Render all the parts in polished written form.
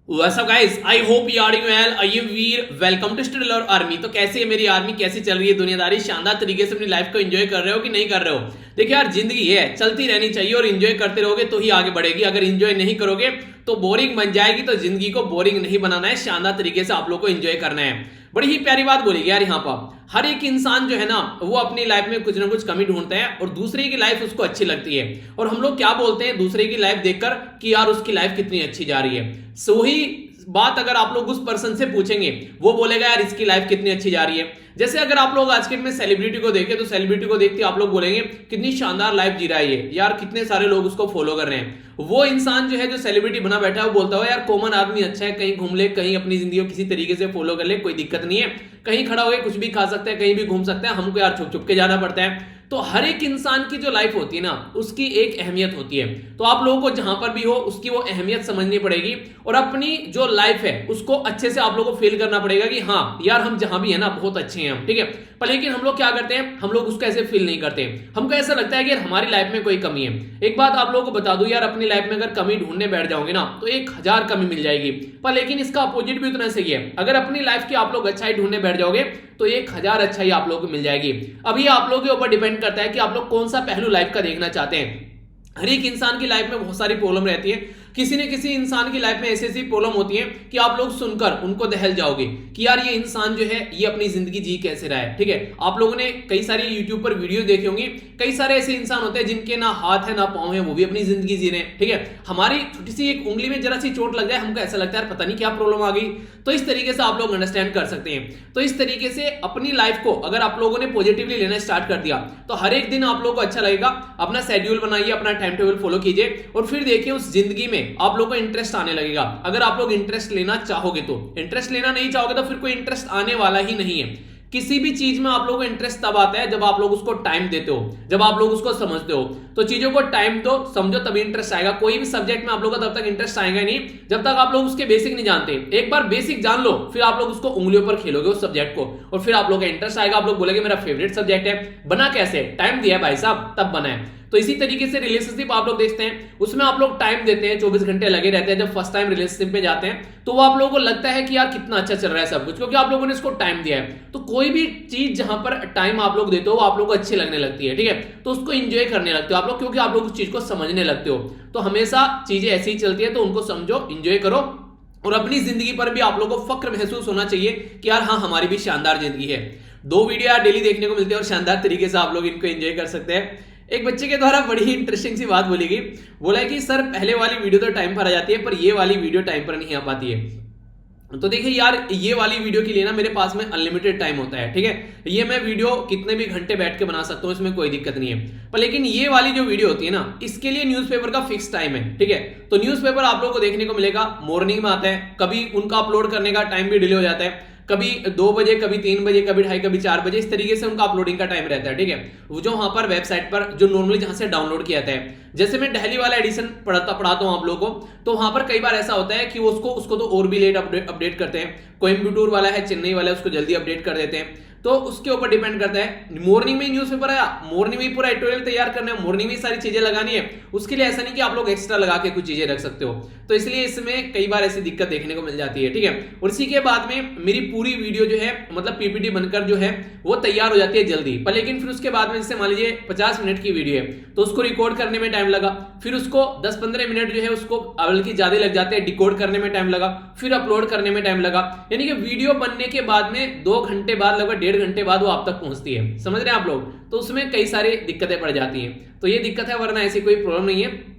What's up guys? I hope you are doing well. I am Veer. Welcome to study lover army. तो कैसी है मेरी army, कैसी चल रही है दुनियादारी? शानदार तरीके से अपनी लाइफ को एंजॉय कर रहे हो कि नहीं कर रहे हो? देखिए यार, जिंदगी है, चलती रहनी चाहिए और एंजॉय करते रहोगे तो ही आगे बढ़ेगी. अगर एंजॉय नहीं करोगे तो बोरिंग बन जाएगी. तो जिंदगी को बोरिंग नहीं बनाना है, शानदार तरीके से आप लोग को एंजॉय करना है. बड़ी ही प्यारी बात बोली यार यहाँ पर. हर एक इंसान जो है ना, वो अपनी लाइफ में कुछ ना कुछ कमी ढूंढता है और दूसरे की लाइफ उसको अच्छी लगती है. और हम लोग क्या बोलते हैं दूसरे की लाइफ देखकर कि यार उसकी लाइफ कितनी अच्छी जा रही है. सो ही बात अगर आप लोग उस पर्सन से पूछेंगे, वो बोलेगा यार इसकी लाइफ कितनी अच्छी जा रही है. जैसे अगर आप लोग आज के में सेलिब्रिटी को देखें तो सेलिब्रिटी को देखते आप लोग बोलेंगे कितनी शानदार लाइफ जी रहा है ये, यार कितने सारे लोग उसको फॉलो कर रहे हैं. वो इंसान जो है जो सेलिब्रिटी बना बैठा है वो बोलता है यार कॉमन आदमी अच्छा है, कहीं घूम ले, कहीं अपनी जिंदगी को किसी तरीके से फॉलो कर ले, कोई दिक्कत नहीं है, कहीं खड़ा होकर कुछ भी खा सकता है, कहीं भी घूम सकता है, हमको यार छुप छुप के जाना पड़ता है. तो हर एक इंसान की जो लाइफ होती है ना, उसकी एक अहमियत होती है. तो आप लोगों को जहां पर भी हो उसकी वो अहमियत समझनी पड़ेगी और अपनी जो लाइफ है उसको अच्छे से आप लोगों को फील करना पड़ेगा कि हाँ यार हम जहां भी है ना बहुत अच्छे हैं हम, ठीक है. पर लेकिन हम लोग क्या करते हैं, हम लोग उसको ऐसे फील नहीं करते. हमको ऐसा लगता है कि यार हमारी लाइफ में कोई कमी है. एक बात आप लोगों को बता दूं यार, अपनी लाइफ में अगर कमी ढूंढने बैठ जाओगे ना तो 1000 कमी मिल जाएगी. पर लेकिन इसका अपोजिट भी उतना सही है. अगर अपनी लाइफ की आप लोग अच्छाई ढूंढने बैठ जाओगे तो 1000 अच्छाई आप लोगों को मिल जाएगी. अभी आप लोगों के ऊपर डिपेंड करता है कि आप लोग कौन सा पहलू लाइफ का देखना चाहते हैं. हर एक इंसान की लाइफ में बहुत सारी प्रॉब्लम रहती है. किसी न किसी इंसान की लाइफ में ऐसी ऐसी प्रॉब्लम होती है कि आप लोग सुनकर उनको दहल जाओगे कि यार ये इंसान जो है ये अपनी जिंदगी जी कैसे रहा है, ठीक है. आप लोगों ने कई सारी यूट्यूब पर वीडियो देखे होंगे. कई सारे ऐसे इंसान होते हैं जिनके ना हाथ है ना पांव है, वो भी अपनी जिंदगी जी रहे हैं, ठीक है. हमारी छोटी सी एक उंगली में जरा सी चोट लग जाए, हमको ऐसा लगता है यार पता नहीं क्या प्रॉब्लम आ गई. तो इस तरीके से आप लोग अंडरस्टैंड कर सकते हैं. तो इस तरीके से अपनी लाइफ को अगर आप लोगों ने पॉजिटिवली लेना स्टार्ट कर दिया तो हर एक दिन आप लोगों को अच्छा लगेगा. अपना शेड्यूल बनाइए, अपना टाइम टेबल फॉलो कीजिए और फिर देखिए उस जिंदगी में आप लोगों को इंटरेस्ट आने लगेगा. अगर आप लोग इंटरेस्ट लेना चाहोगे तो. इंटरेस्ट लेना नहीं चाहोगे तो फिर कोई इंटरेस्ट आने वाला ही नहीं है. किसी भी चीज में आप लोगों को इंटरेस्ट तब आता है जब आप लोग उसको टाइम देते हो, जब आप लोग उसको समझते हो. तो चीजों को टाइम दो, समझो, तभी इंटरेस्ट आएगा. कोई भी सब्जेक्ट में आप लोग का तब तक इंटरेस्ट आएगा नहीं जब तक आप लोग उसके बेसिक नहीं जानते. एक बार बेसिक जान लो, फिर आप लोग उसको उंगलियों पर खेलोगे उस सब्जेक्ट को और फिर आप लोग का इंटरेस्ट आएगा. आप लोग बोलेंगे मेरा फेवरेट सब्जेक्ट है. बना कैसे? टाइम दिया भाई साहब, तब बना है. तो इसी तरीके से रिलेशनशिप आप लोग देखते हैं, उसमें आप लोग टाइम देते हैं, 24 घंटे लगे रहते हैं. जब फर्स्ट टाइम रिलेशनशिप में जाते हैं तो वो आप लोगों को लगता है कि यार कितना अच्छा चल रहा है सब कुछ, क्योंकि आप लोगों ने इसको टाइम दिया है. तो कोई भी चीज जहां पर टाइम आप लोग देते हो वो आप लोग को अच्छी लगने लगती है, ठीक है. तो उसको एंजॉय करने लगते हो आप लोग, क्योंकि आप लोग उस चीज को समझने लगते हो. तो हमेशा चीजें ऐसी ही चलती है, तो उनको समझो, एंजॉय करो और अपनी जिंदगी पर भी आप लोग को फक्र महसूस होना चाहिए कि यार हाँ हमारी भी शानदार जिंदगी है. 2 वीडियो यार डेली देखने को मिलते हैं और शानदार तरीके से आप लोग इनको एंजॉय कर सकते हैं. एक बच्चे के द्वारा बड़ी ही इंटरेस्टिंग सी बात बोली गई. बोला है कि सर पहले वाली वीडियो तो टाइम पर आ जाती है पर ये वाली वीडियो टाइम पर नहीं आ पाती है. तो देखिए यार, ये वाली वीडियो के लिए ना मेरे पास में अनलिमिटेड टाइम होता है, ठीक है. ये मैं वीडियो कितने भी घंटे बैठ के बना सकता हूं, इसमें कोई दिक्कत नहीं है. पर लेकिन ये वाली जो वीडियो होती है ना, इसके लिए न्यूज़पेपर का फिक्स टाइम है, ठीक है. तो न्यूज़पेपर आप लोगों को देखने को मिलेगा मॉर्निंग में आता है. कभी उनका अपलोड करने का टाइम भी डिले हो जाता है, कभी 2 बजे, कभी 3 बजे, कभी 2:30, कभी 4 बजे. इस तरीके से उनका अपलोडिंग का टाइम रहता है, ठीक है. वो जो वहां पर वेबसाइट पर जो नॉर्मली जहां से डाउनलोड किया जाता है, जैसे मैं दिल्ली वाला एडिशन पढ़ाता हूं आप लोगों को, तो वहां पर कई बार ऐसा होता है कि वो उसको तो और भी लेट अपडेट करते हैं. कोयम्बटूर वाला है, चेन्नई वाला है, उसको जल्दी अपडेट कर देते हैं. तो उसके ऊपर डिपेंड करता है. मॉर्निंग में न्यूज़पेपर आया, मॉर्निंग में पूरा एडिटोरियल तैयार करना है, मॉर्निंग में सारी चीजें लगानी है. उसके लिए ऐसा नहीं कि आप लोग एक्स्ट्रा लगा के कुछ चीजें रख सकते हो. तो इसलिए इसमें कई बार ऐसी दिक्कत देखने को मिल जाती है, ठीक है. और इसी के बाद में मेरी पूरी वीडियो जो है मतलब पीपीटी बनकर जो है वो तैयार हो जाती है जल्दी. पर लेकिन फिर उसके बाद में जैसे मान लीजिए 50 मिनट की वीडियो है तो उसको रिकॉर्ड करने में टाइम लगा, फिर उसको 10-15 मिनट जो है उसको बल्कि ज्यादा लग जाते हैं, डिकोड करने में टाइम लगा, फिर अपलोड करने में टाइम लगा. यानी कि वीडियो बनने के बाद में 2 घंटे बाद, लगभग 1.5 घंटे बाद वो आप तक पहुंचती है. समझ रहे हैं आप लोग? तो उसमें कई सारी दिक्कतें पड़ जाती हैं. तो ये दिक्कत है, वरना ऐसी कोई प्रॉब्लम नहीं है.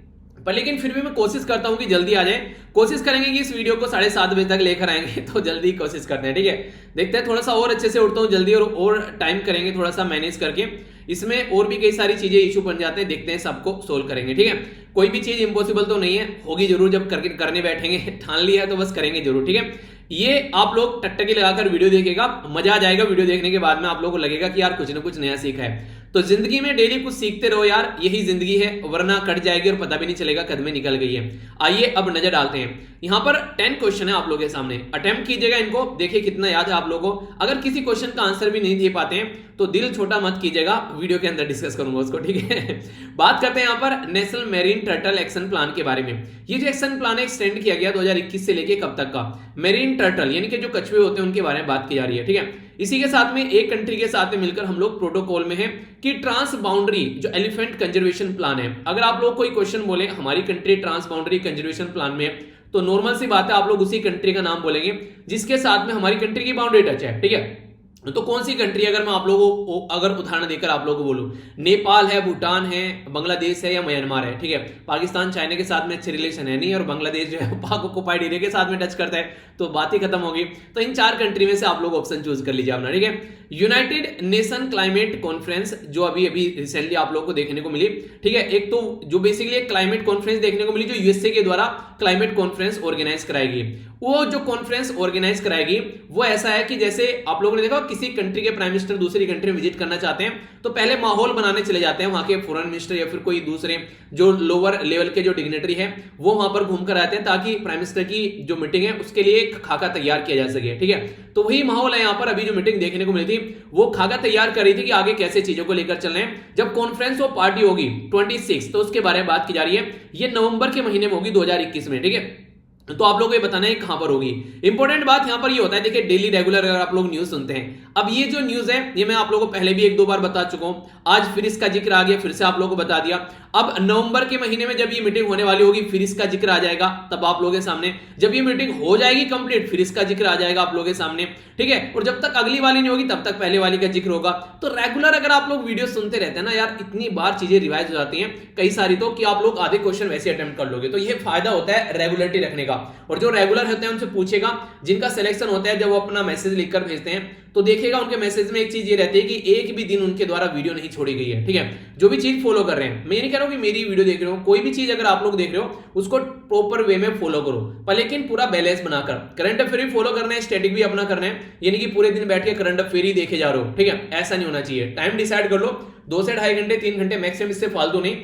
पर लेकिन फिर भी मैं कोशिश करता हूं कि जल्दी आ जाए. कोशिश करेंगे कि इस वीडियो को 7:30 बजे तक लेकर आएंगे, तो जल्दी कोशिश करते हैं, ठीक है. देखते हैं थोड़ा सा और अच्छे से उठता हूं जल्दी और टाइम करेंगे थोड़ा सा मैनेज करके. इसमें और भी कई सारी चीजें इशू बन जाते हैं, देखते हैं सबको सोल्व करेंगे, ठीक है. कोई भी चीज इंपॉसिबल तो नहीं है, होगी जरूर. जब करने बैठेंगे, ठान लिया है तो बस करेंगे जरूर, ठीक है. ये आप लोग टकटकी लगाकर वीडियो देखिएगा, मजा आ जाएगा। वीडियो देखने के बाद में आप लोगों को लगेगा कि यार कुछ ना कुछ नया सीखा है। तो जिंदगी में डेली कुछ सीखते रहो यार, यही जिंदगी है, वरना कट जाएगी और पता भी नहीं चलेगा कद में निकल गई है। आइए अब नजर डालते हैं। यहां पर 10 क्वेश्चन है आप लोगों के सामने, अटेम्प्ट कीजिएगा इनको, देखिए कितना याद है आप लोगों को। अगर किसी क्वेश्चन का आंसर भी नहीं दे पाते हैं तो दिल छोटा मत कीजिएगा, वीडियो के अंदर डिस्कस करूंगा उसको, ठीक है। बात करते हैं यहां पर national marine turtle action plan के बारे में। ये जो एक्शन प्लान है एक्सटेंड किया गया 2021 से लेके कब तक का। मैरीन टर्टल यानी कि जो कछुए होते हैं उनके बारे में बात की जा रही है, ठीक है। इसी के साथ में एक कंट्री के साथ में मिलकर हम लोग प्रोटोकॉल में हैं कि ट्रांस बाउंड्री जो एलिफेंट कंजर्वेशन प्लान है, अगर आप लोग कोई क्वेश्चन बोले हमारी country trans boundary conservation plan में है, तो नॉर्मल सी बात है आप लोग उसी कंट्री का नाम बोलेंगे जिसके साथ में हमारी कंट्री की बाउंड्री टच है, ठीक है। तो कौन सी कंट्री, अगर मैं आप लोगों को अगर उदाहरण देकर आप लोगों को बोलूं, नेपाल है, भूटान है, बांग्लादेश है या म्यांमार है, ठीक है। पाकिस्तान चाइना के साथ में अच्छे रिलेशन है नहीं, और बांग्लादेश जो है पाक ऑक्युपाइड एरिया के साथ में टच करता है, तो बात ही खत्म होगी। तो इन 4 कंट्री में से आप लोग ऑप्शन चूज कर लीजिए अपना, ठीक है। यूनाइटेड नेशन क्लाइमेट कॉन्फ्रेंस जो अभी रिसेंटली आप लोगों को देखने को मिली, ठीक है। एक तो जो बेसिकली एक क्लाइमेट कॉन्फ्रेंस देखने को मिली जो यूएसए के द्वारा क्लाइमेट कॉन्फ्रेंस ऑर्गेनाइज कराएगी। वो जो कॉन्फ्रेंस ऑर्गेनाइज कराएगी वो ऐसा है कि जैसे आप लोगों ने देखा किसी कंट्री के प्राइम मिनिस्टर दूसरी कंट्री में विजिट करना चाहते हैं तो पहले माहौल बनाने चले जाते हैं, वहां के फॉरेन मिनिस्टर या फिर कोई दूसरे जो लोअर लेवल के जो डिग्नेटरी है वो वहां पर घूम कर आते हैं ताकि प्राइम मिनिस्टर की जो मीटिंग है उसके लिए एक खाका तैयार किया जा सके, ठीक है। तो वही माहौल है यहाँ पर। अभी जो मीटिंग देखने को मिली थी वो खाका तैयार कर रही थी कि आगे कैसे चीजों को लेकर चल रहे हैं। जब कॉन्फ्रेंस ऑफ पार्टी होगी 26, तो उसके बारे में बात की जा रही है, ये नवंबर के महीने में होगी 2021 में, ठीक है। तो आप लोगों को ये बताना है कहां पर होगी। इंपॉर्टेंट बात यहां पर ये होता है, देखिए डेली रेगुलर अगर आप लोग न्यूज सुनते हैं, अब ये जो न्यूज है ये मैं आप लोगों को पहले भी 1-2 बार बता चुका हूं, आज फिर इसका जिक्र आ गया, फिर से आप लोगों को बता दिया। अब नवंबर के महीने में जब ये मीटिंग होने वाली होगी फिर इसका जिक्र आ जाएगा, तब आप लोगों के सामने जब ये मीटिंग हो जाएगी कंप्लीट फिर इसका जिक्र आ जाएगा आप लोगों के सामने, ठीक है। और जब तक अगली वाली नहीं होगी तब तक पहले वाली का जिक्र होगा। तो रेगुलर अगर आप लोग वीडियो सुनते रहते हैं ना यार, इतनी बार चीजें रिवाइज हो जाती हैं कई सारी, तो कि आप लोग आधे क्वेश्चन वैसे अटेम्प्ट कर लोगे। तो ये फायदा होता है रेगुलरिटी रखने का। और जो रेगुलर होते हैं उनसे पूछेगा, जिनका सिलेक्शन होता है जब वो अपना मैसेज लिखकर भेजते हैं तो देखेगा उनके मैसेज में एक चीज ये रहती है कि एक भी दिन उनके द्वारा वीडियो नहीं छोड़ी गई है, ठीक है। जो भी चीज फॉलो कर रहे हैं, मैं नहीं कह रहा हूं कि मेरी वीडियो देख रहे हो, कोई भी चीज अगर आप लोग देख रहे हो उसको प्रॉपर वे में फॉलो करो, पर लेकिन पूरा बैलेंस बनाकर। करंट अफेयर भी फॉलो करना है, स्टैटिक भी अपना करना है, यानी कि पूरे दिन बैठ के करंट अफेयर ही देखे जा रहे हो, ठीक है। ऐसा नहीं होना चाहिए। टाइम डिसाइड कर लो, 2 से 2.5 घंटे 3 घंटे मैक्सिमम, इससे फालतू नहीं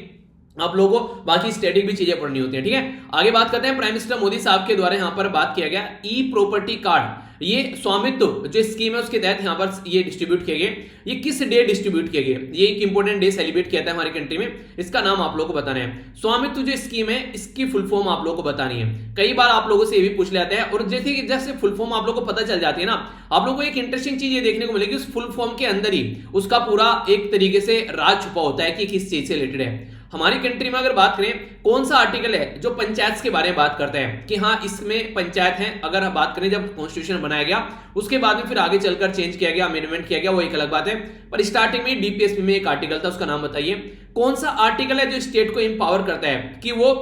आप लोगों को बाकी स्टैटिक भी चीजें पढ़नी होती है, ठीक है। आगे बात करते हैं, प्राइम मिनिस्टर मोदी साहब के द्वारा यहां पर बात किया गया ई प्रॉपर्टी कार्ड, ये स्वामित्व जो स्कीम है उसके तहत यहां पर ये डिस्ट्रीब्यूट किए गए। ये किस डे डिस्ट्रीब्यूट किए गए, ये एक इंपॉर्टेंट डे सेलिब्रेट किया था हमारी कंट्री में, इसका नाम आप लोगों को बताना है। स्वामित्व जो स्कीम है इसकी फुल फॉर्म आप लोगों को बतानी है। कई बार आप लोगों से ये भी पूछ लेते हैं, और जैसे फुल फॉर्म आप लोगों को पता चल जाती है ना, आप लोगों को एक इंटरेस्टिंग चीज ये देखने को मिलेगी, उस फुल फॉर्म के अंदर ही उसका पूरा एक तरीके से राज छुपा होता है कि किस चीज से रिलेटेड है। हमारी कंट्री में अगर बात करें कौन सा आर्टिकल है जो पंचायत के बारे में बात करता है कि हाँ इसमें पंचायत है, अगर हम बात करें जब कॉन्स्टिट्यूशन बनाया गया उसके बाद में फिर आगे चलकर चेंज किया गया, अमेंडमेंट किया गया, वो एक अलग बात है। पर स्टार्टिंग में डीपीएसपी में एक आर्टिकल था, उसका नाम बताइए कौन सा आर्टिकल है जो स्टेट को एम्पावर करता है कि वो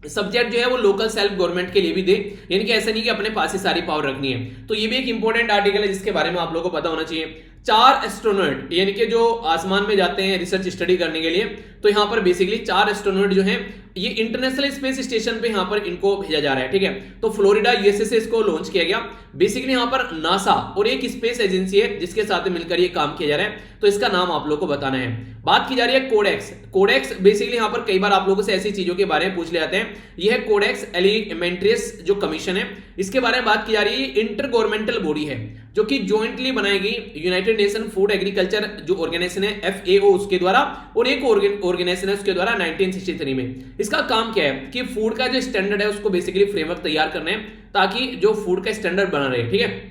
सब्जेक्ट जो है वो लोकल सेल्फ गवर्नमेंट के लिए भी दे, यानी कि ऐसा नहीं कि अपने पास ही सारी पावर रखनी है। तो ये भी एक इंपॉर्टेंट आर्टिकल है जिसके बारे में आप लोगों को पता होना चाहिए। 4 एस्ट्रोनॉट यानी कि जो आसमान में जाते हैं रिसर्च स्टडी करने के लिए, तो यहां पर बेसिकली 4 एस्ट्रोनॉट जो हैं ये इंटरनेशनल स्पेस स्टेशन पे यहां पर इनको भेजा जा रहा है, ठीक है। तो फ्लोरिडा यूएसए से इसको लॉन्च किया गया। बेसिकली यहां पर नासा और एक स्पेस एजेंसी है जिसके साथ मिलकर ये काम किया जा रहा है, तो इसका नाम आप लोग को बताना है। बात की जा रही है कोडेक्स। कोडेक्स बेसिकली यहां पर कई बार आप लोगों से ऐसी चीजों के बारे में पूछ ले जाते हैं, यह है कोडेक्स एलिमेंट्रियस जो कमीशन है, इसके बारे में बात की जा रही है। इंटर गवर्नमेंटल बॉडी है जो कि ज्वाइंटली बनाएगी यूनाइटेड नेशन फूड एग्रीकल्चर जो ऑर्गेनाइजेशन है FAO उसके द्वारा, और एक ऑर्गेनाइजेशन है उसके द्वारा 1963 में। इसका काम क्या है कि फूड का जो स्टैंडर्ड है उसको बेसिकली फ्रेमवर्क तैयार करना है ताकि जो फूड का स्टैंडर्ड बना रहे, ठीक है।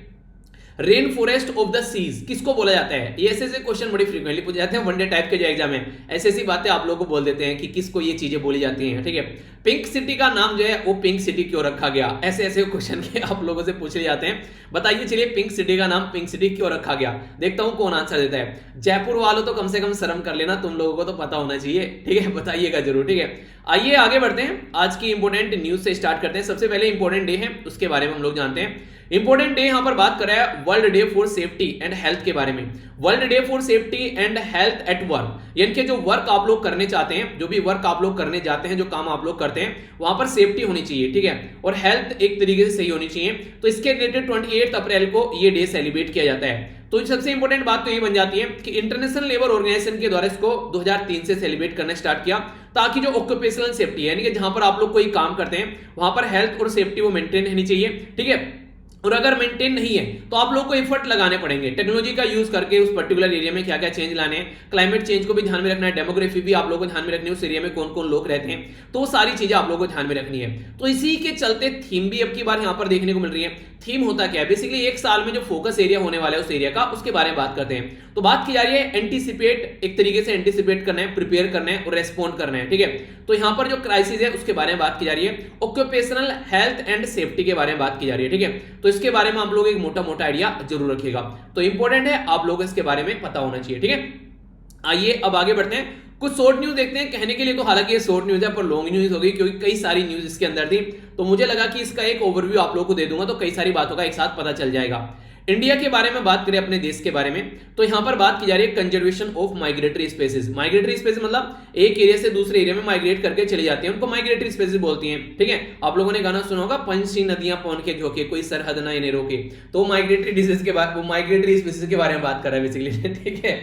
Rain forest of the seas किसको बोला जाता है, ये ऐसे क्वेश्चन बड़ी फ्रीक्वेंटली पूछे जाते हैं वनडे टाइप के जो एग्जाम है, ऐसी बातें आप लोगों को बोल देते हैं कि किसको ये चीजें बोली जाती हैं, ठीक है। पिंक सिटी का नाम जो है वो पिंक सिटी क्यों रखा गया, ऐसे क्वेश्चन के आप लोगों से पूछे जाते हैं। बताइए चलिए पिंक सिटी का नाम पिंक सिटी क्यों रखा गया, देखता हूं कौन आंसर देता है। जयपुर वालों तो कम से कम शर्म कर लेना, तुम लोगों को तो पता होना चाहिए, ठीक है, बताइएगा जरूर, ठीक है। आइए आगे बढ़ते हैं, आज की इंपॉर्टेंट न्यूज से स्टार्ट करते हैं। सबसे पहले इंपॉर्टेंट डे है, उसके बारे में हम लोग जानते हैं। इंपॉर्टेंट डे यहां पर बात कर रहा है world day for safety and health के बारे में। World day for safety and health at work, यानी कि जो वर्क आप लोग करने चाहते हैं, जो भी वर्क आप लोग करने जाते हैं, जो काम आप लोग करते हैं, वहां पर सेफ्टी होनी चाहिए, ठीक है, और हेल्थ एक तरीके से सही होनी चाहिए। तो इसके रिलेटेड 28 अप्रैल को ये डे सेलिब्रेट किया जाता है। तो सबसे इंपॉर्टेंट बात तो ये बन जाती है कि इंटरनेशनल लेबर ऑर्गेनाइजेशन के द्वारा इसको 2003 से सेलिब्रेट करना स्टार्ट किया, ताकि जो ऑक्यूपेशनल सेफ्टी है, यानी कि जहां पर आप लोग कोई काम करते हैं वहां पर हेल्थ और सेफ्टी वो मेंटेन होनी चाहिए, ठीक है। और अगर मेंटेन नहीं है तो आप लोग को एफर्ट लगाने पड़ेंगे टेक्नोलॉजी का यूज करके उस पर्टिकुलर एरिया में क्या क्या चेंज लाने हैं, क्लाइमेट चेंज को भी ध्यान में रखना है, डेमोग्राफी भी आप लोगों को ध्यान में रखनी है, उस एरिया में कौन कौन लोग रहते हैं, तो वो सारी चीजें आप लोगों को ध्यान में रखनी है। तो इसी के चलते थीम भी अब की बार यहां पर देखने को मिल रही है। थीम होता क्या है, बेसिकली एक साल में जो फोकस एरिया होने वाला है उस एरिया का, उसके बारे में बात करते हैं। तो बात की जा रही है एंटीसिपेट, एक तरीके से एंटीसिपेट करना है, प्रिपेयर करना है और रेस्पॉन्ड करना है, ठीक है। तो यहां पर जो क्राइसिस है उसके बारे में बात की जा रही है, ऑक्यूपेशनल हेल्थ एंड सेफ्टी के बारे में बात की जा रही है, ठीक है। तो इसके बारे में आप लोग एक मोटा मोटा आइडिया जरूर रखिएगा, तो इंपॉर्टेंट है, आप लोग इसके बारे में पता होना चाहिए, ठीक है। आइए अब आगे बढ़ते हैं, कुछ शॉर्ट न्यूज देखते हैं। कहने के लिए तो हालांकि ये शॉर्ट न्यूज है पर लॉन्ग न्यूज होगी, क्योंकि कई सारी न्यूज इसके अंदर थी, तो मुझे लगा कि इसका एक ओवरव्यू आप लोगों को दे दूंगा तो कई सारी बातों का एक साथ पता चल जाएगा। इंडिया के बारे में बात करें, अपने देश के बारे में, तो यहां पर बात की जा रही है conservation of migratory species. Migratory species मतलब एक एरिया से दूसरे एरिया में माइग्रेट करके चली जाती है, उनको माइग्रेटरी स्पेसिस बोलती हैं, ठीक है। आप लोगों ने गाना सुना होगा, पंछी नदियां पौन के झोंके, कोई सरहद ना इन्हें रोके, तो माइग्रेटरी डिजीज के बारे, वो माइग्रेटरी स्पेसिस के बारे में बात कर रहा है बेसिकली, ठीक है।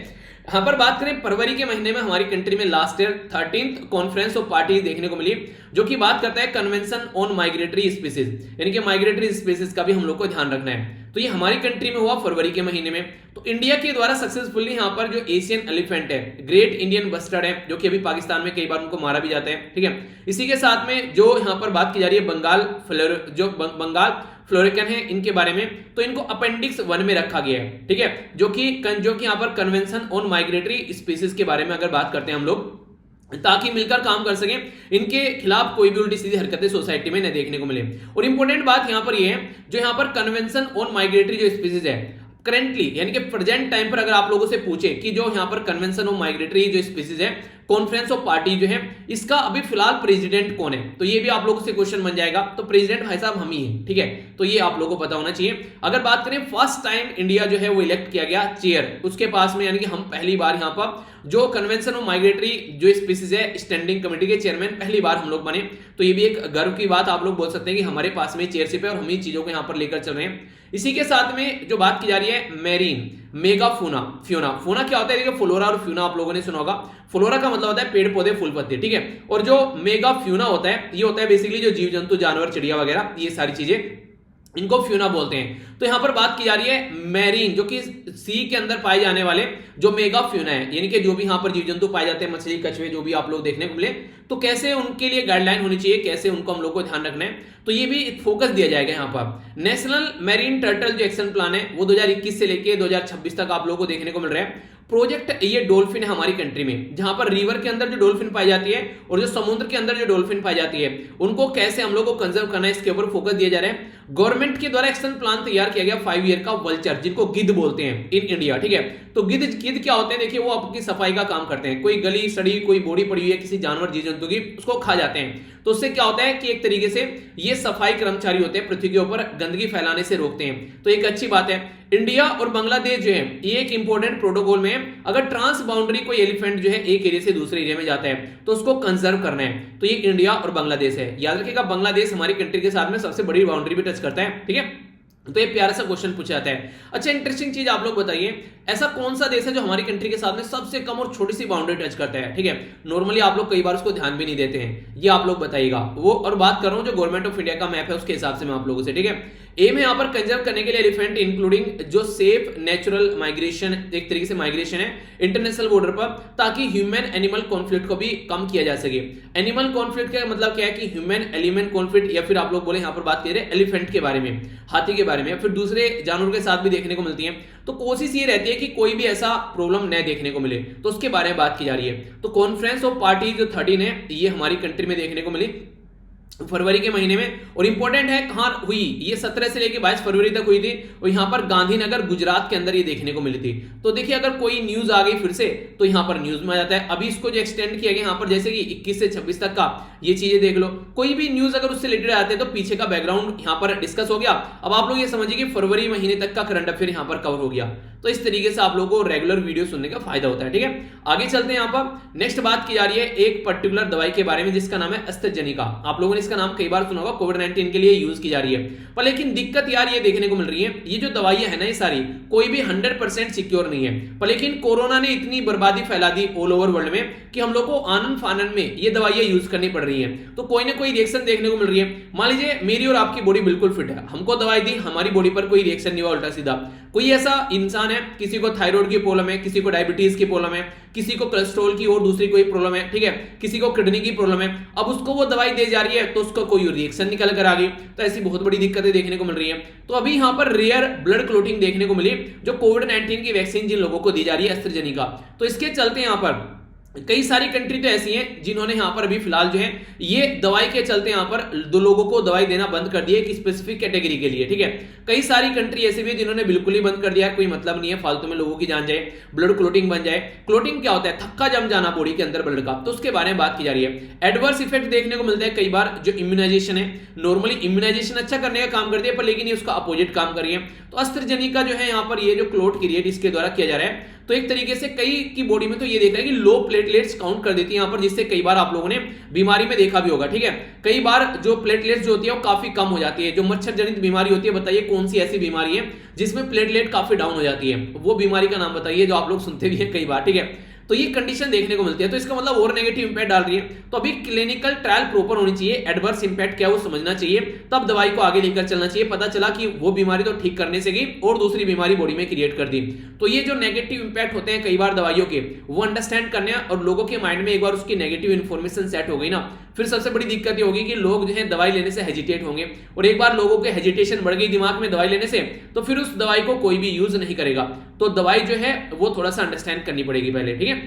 यहां पर बात करें, फरवरी के महीने में हमारी कंट्री में last year 13th conference of parties देखने को मिली, जो कि बात करता है कन्वेंशन ऑन माइग्रेटरी स्पीसीज, यानी कि माइग्रेटरी स्पीसीज का भी हम लोग को ध्यान रखना है। तो ये हमारी कंट्री में हुआ फरवरी के महीने में। तो इंडिया के द्वारा सक्सेसफुली यहाँ पर जो एशियन एलिफेंट है, ग्रेट इंडियन बस्टर्ड है, जो कि अभी पाकिस्तान में कई बार उनको मारा भी जाता है, ठीक है। इसी के साथ में जो यहाँ पर बात की जा रही है बंगाल फ्लोरिकन है, इनके बारे में, तो इनको अपेंडिक्स 1 में रखा गया है, ठीक है, जो कि यहाँ पर कन्वेंशन ऑन माइग्रेटरी स्पीसीज के बारे में अगर बात करते हैं हम लोग, ताकि मिलकर काम कर सकें, इनके खिलाफ कोई भी उल्टी सीधी हरकतें सोसाइटी में न देखने को मिले। और इंपॉर्टेंट बात यहां पर यह है, जो यहां पर कन्वेंशन ऑन माइग्रेटरी जो स्पीसीज है करेंटली, यानी कि प्रेजेंट टाइम पर अगर आप लोगों से पूछे कि जो यहां पर कन्वेंशन ऑन माइग्रेटरी जो स्पीसीज है, कॉन्फ्रेंस ऑफ पार्टी जो है, इसका अभी फिलहाल प्रेसिडेंट कौन है, तो ये भी आप लोगों से क्वेश्चन बन जाएगा। तो प्रेसिडेंट भाई साहब हम ही हैं, ठीक है, तो ये आप लोगों को पता होना चाहिए। अगर बात करें, फर्स्ट टाइम इंडिया जो है वो इलेक्ट किया गया चेयर उसके पास में, यानी कि हम पहली बार यहाँ पर जो कन्वेंशन ऑफ माइग्रेटरी जो स्पीसीज है स्टैंडिंग कमेटी के चेयरमैन पहली बार हम लोग बने, तो ये भी एक गर्व की बात आप लोग बोल सकते हैं कि हमारे पास में चेयरशिप है और हम ही चीजों को यहाँ पर लेकर चल रहे हैं। इसी के साथ में जो बात की जा रही है मेरीन मेगाफोना, फ्योना क्या होता है, देखिए फ्लोरा और फ्यूना आप लोगों ने सुना होगा। फ्लोरा का मतलब होता है पेड़ पौधे फूल पत्ते, ठीक है, और जो मेगाफ्यूना होता है, ये होता है बेसिकली जो जीव जंतु जानवर चिड़िया वगैरह ये सारी चीजें, इनको फ्यूना बोलते हैं। तो यहां पर बात की जा रही है मैरीन, जो कि सी के अंदर पाए जाने वाले जो मेगा फ्यूना है, यानी कि जो भी यहां पर जीव जंतु पाए जाते हैं, मछली कछुए जो भी आप लोग देखने को मिले, तो कैसे उनके लिए गाइडलाइन होनी चाहिए, कैसे उनको हम लोग को ध्यान रखना है, तो ये भी फोकस दिया जाएगा यहाँ पर। नेशनल मैरीन टर्टल जो एक्शन प्लान है वो 2021 से लेके 2026 तक आप लोगों को देखने को मिल रहा है। प्रोजेक्ट ये डॉल्फिन है हमारी कंट्री में, जहां पर रिवर के अंदर जो डॉल्फिन पाई जाती है और जो समुद्र के अंदर जो डॉल्फिन पाई जाती है, उनको कैसे हम लोग को कंजर्व करना है, इसके ऊपर फोकस दिया जा रहा है। गवर्नमेंट के द्वारा एक्शन प्लान तैयार किया गया 5 ईयर का वल्चर, जिनको गिद्ध बोलते हैं इन इंडिया, ठीक है। तो गिद्ध क्या होते हैं, देखिए वो आपकी सफाई का काम करते हैं, कोई गली सड़ी कोई बोड़ी पड़ी हुई है किसी जानवर जीव जंतु की, उसको खा जाते हैं। तो उससे क्या होता है कि एक तरीके से ये सफाई कर्मचारी होते हैं, पृथ्वी के ऊपर गंदगी फैलाने से रोकते हैं, तो एक अच्छी बात है। इंडिया और बांग्लादेश जो है ये एक इंपॉर्टेंट प्रोटोकॉल में है, अगर ट्रांस बाउंड्री कोई एलिफेंट जो है एक एरिया से दूसरे एरिया में जाता है तो उसको कंजर्व करना है, तो ये इंडिया और बांग्लादेश है। याद रखिएगा, बांग्लादेश हमारी कंट्री के साथ में सबसे बड़ी बाउंड्री भी टच करता है, ठीक है। तो ये प्यारा सा क्वेश्चन पूछा जाता है। अच्छा, इंटरेस्टिंग चीज आप लोग बताइए, ऐसा कौन सा देश है जो हमारी कंट्री के साथ में सबसे कम और छोटी सी बाउंड्री टच करता है, ठीक है। नॉर्मली आप लोग कई बार उसको ध्यान भी नहीं देते हैं, ये आप लोग बताइएगा वो। और बात कर रहा हूं जो गवर्नमेंट ऑफ इंडिया का मैप है उसके हिसाब से मैं आप लोगों से, ठीक है। एम है यहाँ पर कंजर्व करने के लिए एलिफेंट, इंक्लूडिंग जो सेफ नेचुरल माइग्रेशन, एक तरीके से माइग्रेशन है इंटरनेशनल बॉर्डर पर, ताकि ह्यूमन एनिमल कॉन्फ्लिक्ट को भी कम किया जा सके। एनिमल कॉन्फ्लिक्ट का मतलब क्या है कि ह्यूमन एलिमेंट कॉन्फ्लिक्ट, या फिर आप लोग बोले यहाँ पर बात करें एलिफेंट के बारे में, हाथी के बारे में, या फिर दूसरे जानवरों के साथ भी देखने को मिलती है। तो कोशिश ये रहती है कि कोई भी ऐसा प्रॉब्लम न देखने को मिले, तो उसके बारे में बात की जा रही है। तो कॉन्फ्रेंस ऑफ पार्टी जो 13 है ये हमारी कंट्री में देखने को मिली, फरवरी के महीने में। और इंपॉर्टेंट है कहां हुई, ये 17 से लेकर 22 फरवरी तक हुई थी और यहां पर गांधीनगर गुजरात के अंदर ये देखने को मिली थी। तो देखिए अगर कोई न्यूज आ गई फिर से तो यहां पर न्यूज में आ जाता है। अभी इसको जो एक्सटेंड किया गया यहां पर जैसे कि 21 से 26 तक का, ये चीजें देख लो, कोई भी न्यूज अगर उससे रिलेटेड आते हैं तो पीछे का बैकग्राउंड यहां पर डिस्कस हो गया। अब आप लोग ये समझिए कि फरवरी महीने तक का करंट अफेयर यहां पर कवर हो गया। तो इस तरीके से आप लोगों को रेगुलर वीडियो सुनने का फायदा होता है। ठीक है, आगे चलते हैं। यहां पर नेक्स्ट बात की जा रही है एक पर्टिकुलर दवाई के बारे में जिसका नाम है एस्ट्राजेनेका। आप लोगों ने इसका नाम कई बार सुना होगा, कोविड-19 के लिए यूज की जा रही है। पर लेकिन दिक्कत यार ये देखने को मिल रही है, ये जो दवाइयां है ना ये सारी कोई भी 100% सिक्योर नहीं है। पर लेकिन कोरोना ने इतनी बर्बादी फैला दी ऑल ओवर वर्ल्ड में कि हम लोग को आनन फानन में ये दवाइयां यूज करनी पड़ रही है। तो कोई ना कोई रिएक्शन देखने को मिल रही है। मान लीजिए मेरी और आपकी बॉडी बिल्कुल फिट है, हमको दवाई दी, हमारी बॉडी पर कोई रिएक्शन नहीं हुआ उल्टा सीधा। कोई ऐसा इंसान है, किसी को थायराइड की प्रॉब्लम है, किसी को डायबिटीज की प्रॉब्लम है, किसी को कोलेस्ट्रॉल की और दूसरी कोई प्रॉब्लम है, ठीक है, किसी को किडनी की प्रॉब्लम है। अब उसको वो दवाई दे जा रही है तो उसको कोई रिएक्शन निकल कर आ गई, तो ऐसी बहुत बड़ी दिक्कतें देखने को मिल रही है। तो अभी यहां पर रेयर ब्लड क्लोटिंग देखने को मिली जो कोविड-19 की वैक्सीन जिन लोगों को दी जा रही है एस्ट्राजेनेका। तो इसके चलते यहां पर कई सारी कंट्री तो ऐसी हैं जिन्होंने यहां पर अभी फिलहाल जो है ये दवाई के चलते यहां पर दो लोगों को दवाई देना बंद कर दिया एक स्पेसिफिक कैटेगरी के लिए। ठीक है, कई सारी कंट्री ऐसी भी है जिन्होंने बिल्कुल ही बंद कर दिया, कोई मतलब नहीं है फालतू में लोगों की जान जाए, ब्लड क्लोटिंग बन जाए। क्लोटिंग क्या होता है? थक्का जम जाना बॉडी के अंदर ब्लड का, तो उसके बारे में बात की जा रही है। एडवर्स इफेक्ट देखने को मिलता है कई बार जो इम्यूनाइजेशन है, नॉर्मली इम्यूनाइजेशन अच्छा करने का काम करती है पर लेकिन ये उसका अपोजिट काम कर रही है। तो एस्ट्राजेनेका जो है यहां पर ये जो क्लोट क्रिएट इसके द्वारा किया जा रहा है, तो एक तरीके से कई की बॉडी में तो ये देख रहा है कि लो प्लेटलेट्स काउंट कर देती है यहां पर, जिससे कई बार आप लोगों ने बीमारी में देखा भी होगा। ठीक है, कई बार जो प्लेटलेट्स जो होती है वो काफी कम हो जाती है। जो मच्छर जनित बीमारी होती है, बताइए कौन सी ऐसी बीमारी है जिसमें प्लेटलेट काफी डाउन हो जाती है? वो बीमारी का नाम बताइए जो आप लोग सुनते भी हैं कई बार। ठीक है, तो ये कंडीशन देखने को मिलती है। तो इसका मतलब और नेगेटिव इंपैक्ट डाल रही है। तो अभी क्लिनिकल ट्रायल प्रॉपर होनी चाहिए, एडवर्स इंपैक्ट क्या है वो समझना चाहिए, तब दवाई को आगे लेकर चलना चाहिए। पता चला कि वो बीमारी तो ठीक करने से गई और दूसरी बीमारी बॉडी में क्रिएट कर दी। तो ये जो नेगेटिव इंपैक्ट होते हैं कई बार दवाइयों के, वो अंडरस्टैंड करने और लोगों के माइंड में एक बार उसकी नेगेटिव इन्फॉर्मेशन सेट हो गई ना, फिर सबसे बड़ी दिक्कत ये होगी कि लोग जो है दवाई लेने से हेजिटेट होंगे। और एक बार लोगों के हेजिटेशन बढ़ गई दिमाग में दवाई लेने से, तो फिर उस दवाई को कोई भी यूज नहीं करेगा। तो दवाई जो है वो थोड़ा सा अंडरस्टैंड करनी पड़ेगी पहले। ठीक है,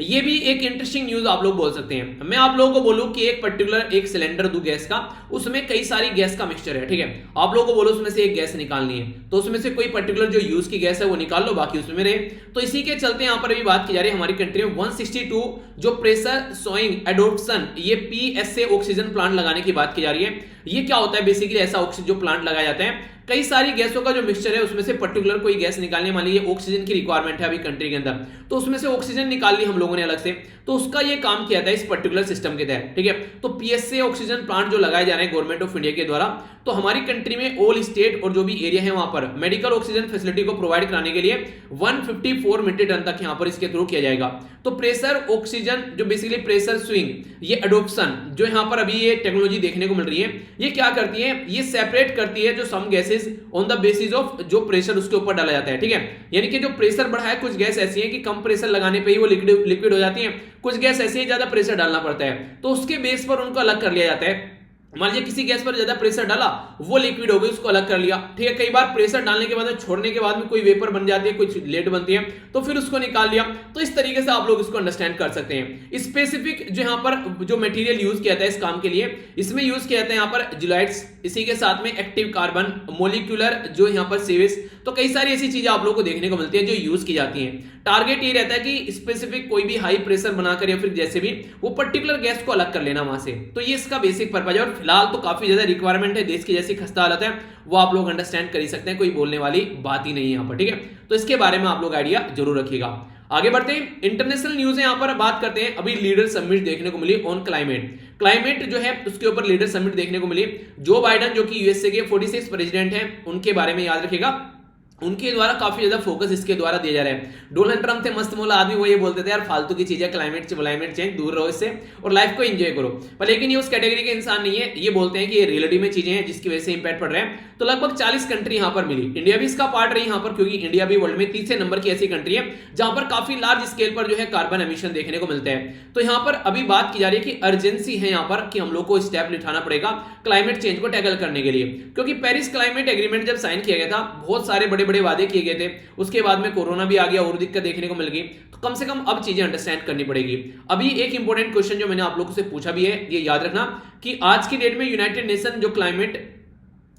ये भी एक इंटरेस्टिंग न्यूज आप लोग बोल सकते हैं। मैं आप लोगों को बोलूं कि एक पर्टिकुलर एक सिलेंडर दूं गैस का, उसमें कई सारी गैस का मिक्सचर है। ठीक है, आप लोगों को बोलो उसमें से एक गैस निकालनी है, तो उसमें से कोई पर्टिकुलर जो यूज की गैस है वो निकाल लो, बाकी उसमें रहे। तो इसी के चलते यहां पर अभी बात की जा रही है हमारी कंट्री में 162 जो प्रेशर सोइंग एडोप्शन ये पीएसए ऑक्सीजन प्लांट लगाने की बात की जा रही है। ये क्या होता है? बेसिकली ऐसा ऑक्सीजन जो प्लांट लगाया जाता है, कई सारी गैसों का जो मिक्सचर है उसमें से पर्टिकुलर कोई गैस निकालने, मान लीजिए ऑक्सीजन की रिक्वायरमेंट है अभी कंट्री के अंदर, तो उसमें से ऑक्सीजन निकाल ली हम लोगों ने अलग से, तो उसका ये काम किया था इस पर्टिकुलर सिस्टम के तहत। ठीक है, तो पीएसए ऑक्सीजन प्लांट जो लगाए जा रहे हैं गवर्नमेंट ऑफ इंडिया के द्वारा, तो हमारी कंट्री में ऑल स्टेट और जो भी एरिया है वहां पर मेडिकल ऑक्सीजन फैसिलिटी को प्रोवाइड कराने के लिए 154 मीट्रिक टन तक यहां पर इसके थ्रू किया जाएगा। तो प्रेशर ऑक्सीजन जो बेसिकली प्रेशर स्विंग ये एडोप्शन जो यहां पर अभी ये टेक्नोलॉजी देखने को मिल रही है, ये क्या करती है? ये सेपरेट करती है जो some gases on the basis of जो प्रेशर उसके ऊपर डाला जाता है। ठीक है, यानी कि जो प्रेशर बढ़ा है, कुछ गैस ऐसी है कि कम प्रेशर लगाने पे ही वो लिक्विड हो जाती है, कुछ गैस ऐसी है ज्यादा प्रेशर डालना पड़ता है, तो उसके बेस पर उनको अलग कर लिया जाता है। मान लीजिए किसी गैस पर ज्यादा प्रेशर डाला, वो लिक्विड हो गई, उसको अलग कर लिया। ठीक है, कई बार प्रेशर डालने के बाद छोड़ने के बाद में कोई वेपर बन जाती है, कुछ लेट बनती है, तो फिर उसको निकाल लिया। तो इस तरीके से आप लोग इसको अंडरस्टैंड कर सकते हैं। स्पेसिफिक जो यहाँ पर जो मटेरियल यूज किया जाता है इस काम के लिए, इसमें यूज किया जाता है यहाँ पर जिलाइट्स, इसी के साथ में एक्टिव कार्बन, मोलिकुलर जो यहाँ पर सेवेस, तो कई सारी ऐसी चीजें आप लोग को देखने को मिलती है जो यूज की जाती हैं। टारगेट ये रहता है कि स्पेसिफिक कोई भी हाई प्रेशर बनाकर या फिर जैसे भी वो पर्टिकुलर गैस को अलग कर लेना वहां से। तो ये इसका बेसिक पर्पज है और फिलहाल तो काफी ज्यादा रिक्वायरमेंट है, देश की जैसी खस्ता हालत है वो आप लोग अंडरस्टैंड कर ही सकते हैं, कोई बोलने वाली बात ही नहीं है यहाँ पर। ठीक है, तो इसके बारे में आप लोग आइडिया जरूर रखिएगा। आगे बढ़ते हैं, इंटरनेशनल न्यूज है यहाँ पर बात करते हैं। अभी लीडर समिट देखने को मिली ऑन क्लाइमेट जो है उसके ऊपर लीडर समिट देखने को मिली। जो बाइडन जो कि यूएसए के 46 प्रेसिडेंट हैं उनके बारे में याद रखिएगा, उनके द्वारा काफी ज्यादा फोकस इसके द्वारा दिया जा रहा है। डोनाल्ड ट्रम्प थे मस्त मौला आदमी, वो ये बोलते थे यार फालतू की चीजें, क्लाइमेट चेंज, दूर रहो इससे और लाइफ को एंजॉय करो। पर लेकिन ये उस कैटेगरी के इंसान नहीं है, ये बोलते हैं कि ये रियलिटी में चीजें हैं जिसकी वजह से इंपैक्ट पड़ रहा है। तो लगभग 40 कंट्री यहाँ पर मिली, इंडिया भी इसका पार्ट रही यहाँ पर, क्योंकि इंडिया भी वर्ल्ड में तीसरे नंबर की ऐसी कंट्री है जहां पर काफी लार्ज स्केल पर जो है कार्बन एमिशन देखने को मिलता है। तो यहाँ पर अभी बात की जा रही है कि अर्जेंसी है यहाँ पर कि हम लोग को स्टेप उठाना पड़ेगा क्लाइमेट चेंज को टैकल करने के लिए, क्योंकि पेरिस क्लाइमेट एग्रीमेंट जब साइन किया गया था बहुत सारे बड़े बड़े वादे किए गए थे, उसके बाद में कोरोना भी आ गया और दिक्कत देखने को मिल गई, तो कम से कम अब चीजें अंडरस्टैंड करनी पड़ेगी। अभी एक इंपॉर्टेंट क्वेश्चन जो मैंने आप लोगों से पूछा भी है, ये याद रखना कि आज की डेट में यूनाइटेड नेशन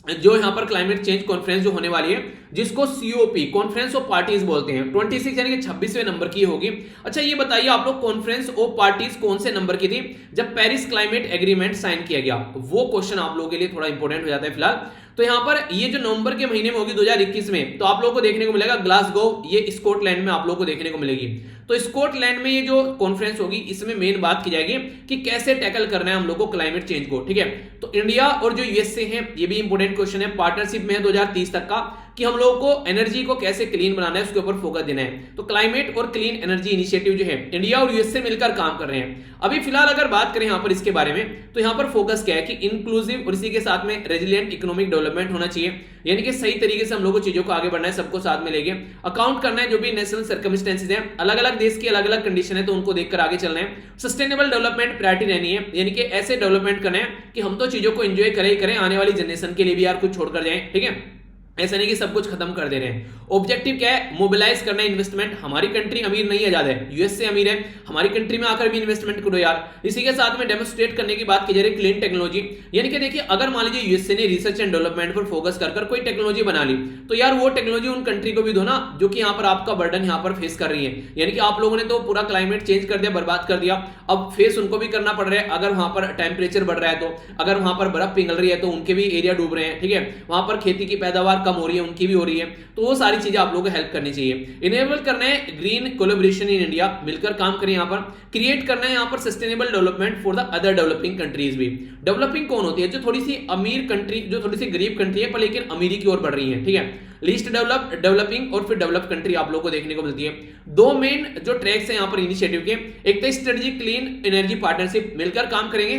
जो यहां पर क्लाइमेट चेंज कॉन्फ्रेंस जो होने वाली है, जिसको सीओपी कॉन्फ्रेंस ऑफ पार्टीज बोलते हैं, 26 यानी कि 26वें नंबर की होगी। अच्छा ये बताइए आप लोग, कॉन्फ्रेंस ऑफ पार्टीज कौन से नंबर की थी जब पेरिस क्लाइमेट एग्रीमेंट साइन किया गया? वो क्वेश्चन आप लोगों के लिए थोड़ा इंपॉर्टेंट हो जाता है फिलहाल। तो यहां पर ये जो नवंबर के महीने में होगी 2021 में, तो आप लोगों को देखने को मिलेगा ग्लासगो, ये स्कॉटलैंड में आप लोगों को देखने को मिलेगी। तो स्कॉटलैंड में ये जो कॉन्फ्रेंस होगी, इसमें मेन बात की जाएगी कि कैसे टैकल करना है हम लोग को क्लाइमेट चेंज को, ठीक है। तो इंडिया और जो यूएसए है, ये भी इंपॉर्टेंट क्वेश्चन है, पार्टनरशिप में है 2030 तक का, कि हम लोगों को एनर्जी को कैसे क्लीन बनाना है, उसके ऊपर फोकस देना है। तो क्लाइमेट और क्लीन एनर्जी इनिशिएटिव जो है, इंडिया और यूएसए मिलकर काम कर रहे हैं। अभी फिलहाल अगर बात करें यहां पर इसके बारे में, तो यहां पर फोकस क्या है कि इंक्लूसिव और इसी के साथ में रेजिलिएंट इकोनॉमिक डेवलपमेंट होना चाहिए, यानी कि सही तरीके से हम लोग को चीजों को आगे बढ़ना है, सबको साथ में लेके अकाउंट करना है जो भी नेशनल सर्कमस्टेंसेस है, अलग अलग देश की अलग अलग कंडीशन है, तो उनको देखकर आगे चलना है। सस्टेनेबल डेवलपमेंट प्रायोरिटी रहनी है, यानी कि ऐसे डेवलपमेंट करना है कि हम तो चीजों को एंजॉय करें ही करें, आने वाली जनरेशन के लिए भी यार कुछ छोड़कर जाएं, ठीक है। ऐसा नहीं कि सब कुछ खत्म कर दे रहे हैं। ऑब्जेक्टिव क्या है? मोबिलाइज करना है इन्वेस्टमेंट। हमारी कंट्री अमीर नहीं आजाद है, यूएसए अमीर है, हमारी कंट्री में आकर भी इन्वेस्टमेंट करो यार। इसी के साथ में डेमोस्ट्रेट करने की बात की जा रही है क्लीन टेक्नोलॉजी, यानी कि देखिए अगर मान लीजिए यूएसए ने रिसर्च एंड डेवलपमेंट पर फोकस कर कोई टेक्नोलॉजी बना ली, तो यार वो टेक्नोलॉजी उन कंट्री को भी दो ना, जो कि यहाँ पर आपका बर्डन यहाँ पर फेस कर रही है। यानी कि आप लोगों ने तो पूरा क्लाइमेट चेंज कर दिया, बर्बाद कर दिया, अब फेस उनको भी करना पड़ रहा है। अगर वहां पर टेम्परेचर बढ़ रहा है, तो अगर वहां पर बर्फ पिघल रही है, तो उनके भी एरिया डूब रहे हैं, ठीक है। वहां पर खेती की पैदावार कम हो रही है, उनकी भी हो रही है, तो वो सारी चीजें आप लोगों को हेल्प करनी चाहिए। इनेबल करना है ग्रीन कोलैबोरेशन इन इंडिया, मिलकर काम करें यहां पर। क्रिएट करना है यहां पर sustainable development for the other developing countries भी। डेवलपिंग कौन होती है? जो थोड़ी सी अमीर कंट्री, जो थोड़ी सी गरीब कंट्री है पर लेकिन अमीरी की ओर बढ़ रही है, ठीक है। लीस्ट डेवलप्ड, डेवलपिंग और फिर डेवलप कंट्री आप लोगों को देखने को मिलती है। दो मेन जो ट्रैक्स है यहां पर इनिशिएटिव के, एक तो स्ट्रेटेजी क्लीन एनर्जी पार्टनरशिप, मिलकर काम करेंगे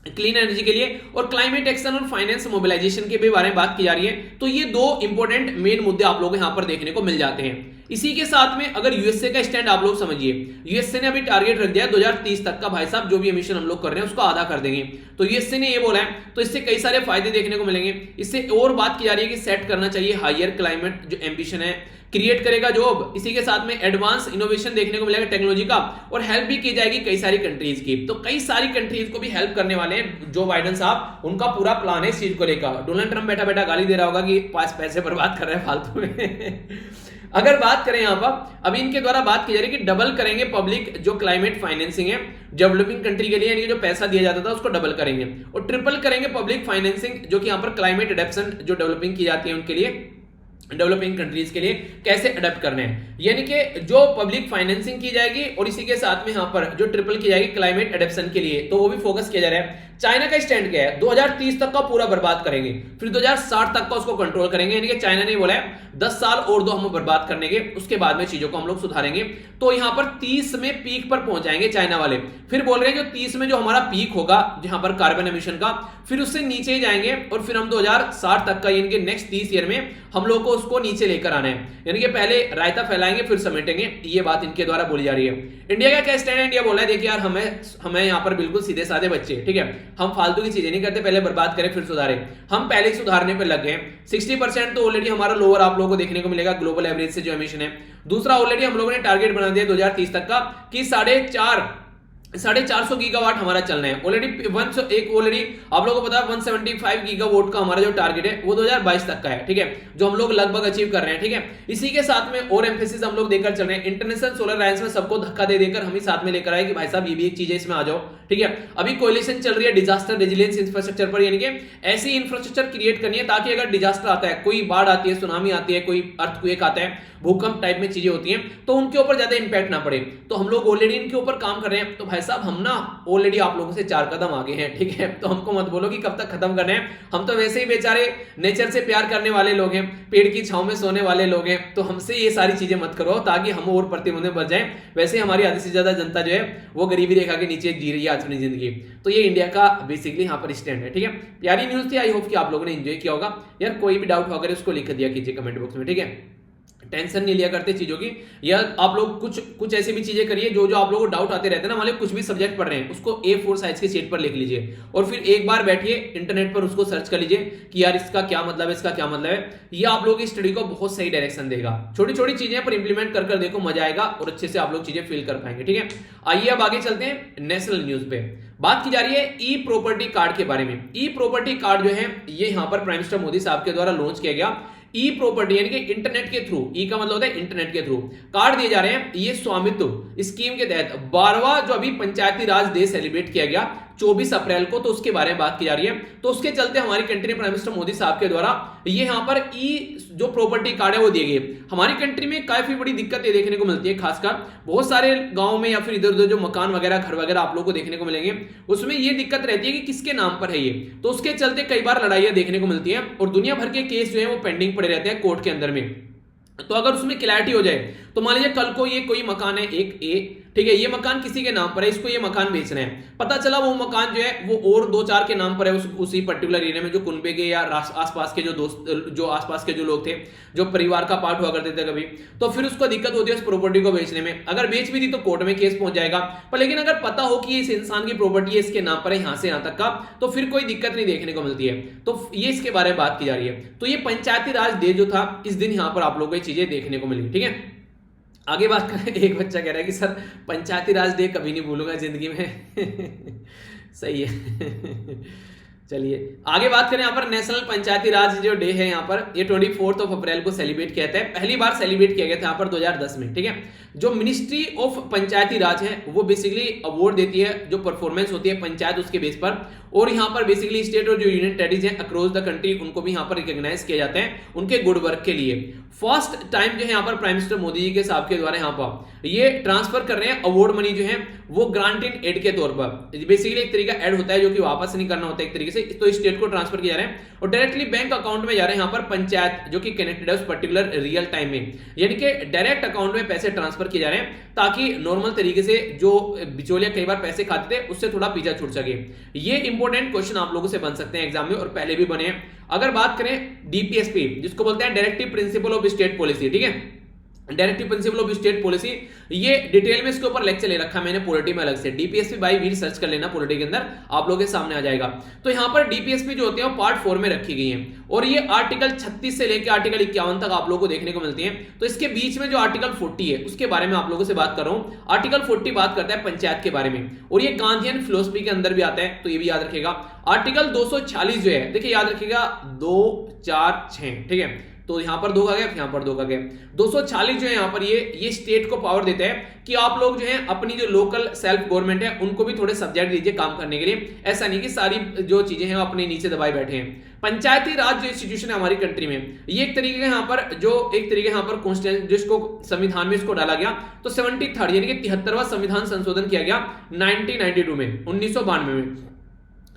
क्लीन एनर्जी के लिए, और क्लाइमेट एक्शन और फाइनेंस मोबिलाइजेशन के भी बारे में बात की जा रही है। तो ये दो इंपॉर्टेंट मेन मुद्दे आप लोगों को यहां पर देखने को मिल जाते हैं। इसी के साथ में अगर यूएसए का स्टैंड आप लोग समझिए, यूएसए ने अभी टारगेट रख दिया है 2030 तक का, भाई साहब जो भी एमिशन हम लोग कर रहे हैं उसको आधा कर देंगे, तो यूएसए ने ये बोला है। तो इससे कई सारे फायदे देखने को मिलेंगे। इससे और बात की जा रही है कि सेट करना चाहिए हायर क्लाइमेट जो एम्बिशन है, क्रिएट करेगा जॉब, इसी के साथ में एडवांस इनोवेशन देखने को मिलेगा टेक्नोलॉजी का, और हेल्प भी की जाएगी कई सारी कंट्रीज की। तो कई सारी कंट्रीज को भी हेल्प करने वाले हैं जो बाइडेन साहब, उनका पूरा प्लान है इस चीज को लेकर। डोनाल्ड ट्रंप बैठा बैठा गाली दे रहा होगा कि पास पैसे बर्बाद कर रहे हैं फालतू में। अगर बात करें यहां पर, अभी इनके द्वारा बात की जा रही है कि डबल करेंगे पब्लिक जो क्लाइमेट फाइनेंसिंग है डेवलपिंग कंट्री के लिए, यानी कि जो पैसा दिया जाता था उसको डबल करेंगे, और ट्रिपल करेंगे पब्लिक फाइनेंसिंग जो कि यहां पर क्लाइमेट एडेप्शन जो डेवलपिंग की जाती है उनके लिए, डेवलपिंग कंट्रीज के लिए कैसे अडेप्ट करने हैं, यानी कि जो पब्लिक फाइनेंसिंग की जाएगी और इसी के साथ में यहां पर जो ट्रिपल की जाएगी क्लाइमेट एडेप्शन के लिए, तो वो भी फोकस किया जा रहा है। चाइना का स्टैंड क्या है? 2030 तक का पूरा बर्बाद करेंगे, फिर 2060 तक का उसको कंट्रोल करेंगे, यानी कि चाइना ने बोला है 10 साल और दो हम बर्बाद करने के, उसके बाद में चीजों को हम लोग सुधारेंगे। तो यहां पर 30 में पीक पर पहुंच जाएंगे चाइना वाले, फिर बोल रहे हैं जो 30 में जो हमारा पीक होगा जहां पर कार्बन एमिशन का, फिर उससे नीचे ही जाएंगे, और फिर हम 2060 तक का यानी कि नेक्स्ट 30 ईयर में हम लोग को उसको नीचे लेकर आना है, यानी कि पहले रायता फैलाएंगे फिर समेटेंगे। ये बात इनके द्वारा बोली जा रही है। इंडिया का क्या स्टैंड है? इंडिया बोला है देखिए यार हमें यहाँ पर बिल्कुल सीधे साधे बच्चे, ठीक है, हम फालतू की चीजें नहीं करते, पहले बर्बाद करें फिर सुधारें। हम पहले सुधारने पे लग गए। 60% तो ऑलरेडी हमारा लोअर आप लोगों को देखने को मिलेगा ग्लोबल एवरेज से जो एमिशन है। दूसरा, ऑलरेडी हम लोगों ने टारगेट बना दिया 2030 तक का कि 450 गीगावाट हमारा चलना है। ऑलरेडी आप लोगों को पता है 175 गीगावाट का हमारा जो टारगेट है वो 2022 तक का है, ठीक है, जो हम लोग लगभग अचीव कर रहे हैं, ठीक है। इसी के साथ में और एम्फेसिस हम लोग देकर चल रहे हैं। इंटरनेशनल सोलर अलायंस में सबको धक्का दे देकर हम ही साथ में लेकर आए कि भाई साहब ये भी एक चीज है, इसमें आ जाओ, ठीक है। अभी कोलिशन चल रही है डिजास्टर रेजिलियंस इंफ्रास्ट्रक्चर पर, यानी कि ऐसी इंफ्रास्ट्रक्चर क्रिएट करनी है ताकि अगर डिजास्टर आता है, कोई बाढ़ आती है, सुनामी आती है, कोई अर्थक्वेक आता है, भूकंप टाइप में चीजें होती हैं, तो उनके ऊपर ज्यादा इंपैक्ट ना पड़े। तो हम लोग ऑलरेडी इनके ऊपर काम कर रहे हैं। तो भाई साहब हम ना ऑलरेडी आप लोगों से 4 कदम आगे हैं, ठीक है। तो हमको मत बोलो कि कब तक खत्म करने हैं, हम तो वैसे ही बेचारे नेचर से प्यार करने वाले लोग हैं, पेड़ की छांव में सोने वाले लोग हैं, तो हमसे ये सारी चीजें मत करो ताकि हम और प्रतिबंध बच जाएं। वैसे हमारी आधी से ज्यादा जनता जो है वो गरीबी रेखा के नीचे जी रही है आज अपनी जिंदगी। तो ये इंडिया का बेसिकली यहाँ पर स्टैंड है, ठीक है। प्यारी न्यूज थी, आई होप कि आप लोगों ने एंजॉय किया होगा। यार कोई भी डाउट होगा उसको लिख दिया कीजिए कमेंट बॉक्स में, ठीक है। टेंशन नहीं लिया करते चीजों की, या आप लोग कुछ कुछ ऐसी भी चीजें करिए जो जो आप लोगों को डाउट आते रहते हैं ना, मान लो कुछ भी सब्जेक्ट पढ़ रहे हैं उसको A4 साइज की शीट पर लिख लीजिए और फिर एक बार बैठिए इंटरनेट पर उसको सर्च कर लीजिए कि यार इसका क्या मतलब है, इसका क्या मतलब है। ये आप लोगों की स्टडी को बहुत सही डायरेक्शन देगा। छोटी छोटी चीजें पर इंप्लीमेंट कर देखो, मजा आएगा और अच्छे से आप लोग चीजें फील कर पाएंगे। ठीक है, आइए अब आगे चलते हैं। नेशनल न्यूज पे बात की जा रही है ई प्रॉपर्टी कार्ड के बारे में। ई प्रॉपर्टी कार्ड जो है ये यहां पर प्राइम मिनिस्टर मोदी साहब के द्वारा लॉन्च किया गया। ई प्रॉपर्टी यानी कि इंटरनेट के थ्रू, ई का मतलब होता है इंटरनेट के थ्रू कार्ड दिए जा रहे हैं। ये स्वामित्व स्कीम के तहत 12वां जो अभी पंचायती राज डे सेलिब्रेट किया गया 24 अप्रैल को, तो उसके बारे में बात की जा रही है। तो उसके चलते हमारी कंट्री प्राइम मिनिस्टर मोदी साहब के द्वारा ये यहां पर ई जो प्रॉपर्टी कार्ड है वो दिए गए। हमारी कंट्री में काफी बड़ी दिक्कत ये देखने को मिलती है, खासकर बहुत सारे गांव में या फिर इधर उधर जो मकान वगैरह घर वगैरह आप लोगों को देखने को मिलेंगे, उसमें ये दिक्कत रहती है कि किसके नाम पर है ये। तो उसके चलते कई बार लड़ाइयां देखने को मिलती है और दुनिया भर के केस जो है वो पेंडिंग पड़े रहते हैं कोर्ट के अंदर में। तो अगर उसमें क्लैरिटी हो जाए तो मान लीजिए कल को ये कोई मकान है एक ए, ठीक है, ये मकान किसी के नाम पर है, इसको ये मकान बेचना है, पता चला वो मकान जो है वो और 2-4 के नाम पर है उसी पर्टिकुलर एरिया में, जो कुनबे के या आसपास के जो दोस्त जो आसपास के जो लोग थे, जो परिवार का पार्ट हुआ करते थे कभी, तो फिर उसको दिक्कत होती है उस प्रॉपर्टी को बेचने में। अगर बेच भी दी तो कोर्ट में केस पहुंच जाएगा, पर लेकिन अगर पता हो कि इस इंसान की प्रॉपर्टी है, इसके नाम पर है, यहां से यहां तक का, तो फिर कोई दिक्कत नहीं देखने को मिलती है। तो ये इसके बारे में बात की जा रही है। तो ये पंचायती राज डे जो था इस दिन यहां पर आप लोगों को ये चीजें देखने को मिली। ठीक है, आगे बात करें। एक बच्चा कह रहा है कि सर पंचायती राज डे कभी नहीं भूलूंगा जिंदगी में। सही है। चलिए आगे बात करें। यहाँ पर नेशनल पंचायती राज जो डे है यहाँ पर ये 24 अप्रैल को सेलिब्रेट किया जाता है। पहली बार सेलिब्रेट किया गया था यहाँ पर 2010 में। ठीक है, जो मिनिस्ट्री ऑफ पंचायती राज है वो बेसिकली अवार्ड देती है जो परफॉर्मेंस होती है पंचायत उसके बेस पर, और यहाँ पर बेसिकली स्टेट और जो यूनियन टेरिटरीज हैं अक्रॉस द कंट्री उनको भी यहाँ पर रिकॉग्नाइज किया जाते हैं उनके गुड वर्क के लिए। फर्स्ट टाइम जो है यहाँ पर प्राइम मिनिस्टर मोदी जी के साहब के द्वारा यहाँ पर ये ट्रांसफर कर रहे हैं अवार्ड मनी जो है वो ग्रांट इन एड के तौर पर। बेसिकली एक तरीका एड होता है जो कि वापस नहीं करना होता है एक तरीके से, तो स्टेट को ट्रांसफर किया जा रहे हैं और डायरेक्टली बैंक अकाउंट में जा रहे हैं यहाँ पर पंचायत जो कि कनेक्टेड है उस पर्टिकुलर रियल टाइम में, यानी कि डायरेक्ट अकाउंट में पैसे ट्रांसफर किए जा रहे हैं ताकि नॉर्मल तरीके से जो बिचौलिया कई बार पैसे खाते थे उससे थोड़ा पीछा छूट सके। ये इंपॉर्टेंट क्वेश्चन आप लोगों से बन सकते हैं एग्जाम में और पहले भी बने हैं। अगर बात करें डीपीएसपी जिसको बोलते हैं directive principle of state policy, ठीक है, directive principle of state policy, ये डिटेल में इसके ऊपर लेक्चर ले रखा है मैंने पॉलिटी में अलग से। डीपीएसपी बाय वीर सर्च कर लेना, पॉलिटी के अंदर आप लोगों के सामने आ जाएगा। तो यहाँ पर डीपीएसपी जो होते हैं वो पार्ट 4 में रखी गई है और ये आर्टिकल 36 से लेकर आर्टिकल 51 तक आप लोगों को देखने को मिलती है। तो इसके बीच में जो आर्टिकल 40 है उसके बारे में आप लोगों से बात कर रहा हूं। आर्टिकल 40 बात करता है पंचायत के बारे में और ये गांधीयन फिलोसफी के अंदर भी आता है, तो ये भी याद रखिएगा। आर्टिकल 246 जो है देखिए याद रखिएगा 2, 4, 6, ठीक है, तो यहां पर 2 का गया, यहां पर 2 का गया। 246 जो है यहां पर ये स्टेट को पावर देता है कि आप लोग जो है अपनी जो लोकल सेल्फ गवर्नमेंट है उनको भी थोड़े सब्जेक्ट दीजिए काम करने के लिए। ऐसा नहीं कि सारी जो चीजें हैं अपने नीचे दबाए बैठे हैं। पंचायती राज जो इंस्टीट्यूशन है हमारी कंट्री में ये एक तरीके का यहाँ पर जो एक तरीके यहाँ पर कॉन्स्टिट्यूशन जिसको संविधान में इसको डाला गया, तो 73rd यानी कि 73वां संविधान संशोधन किया गया 1992 में, 1992 में,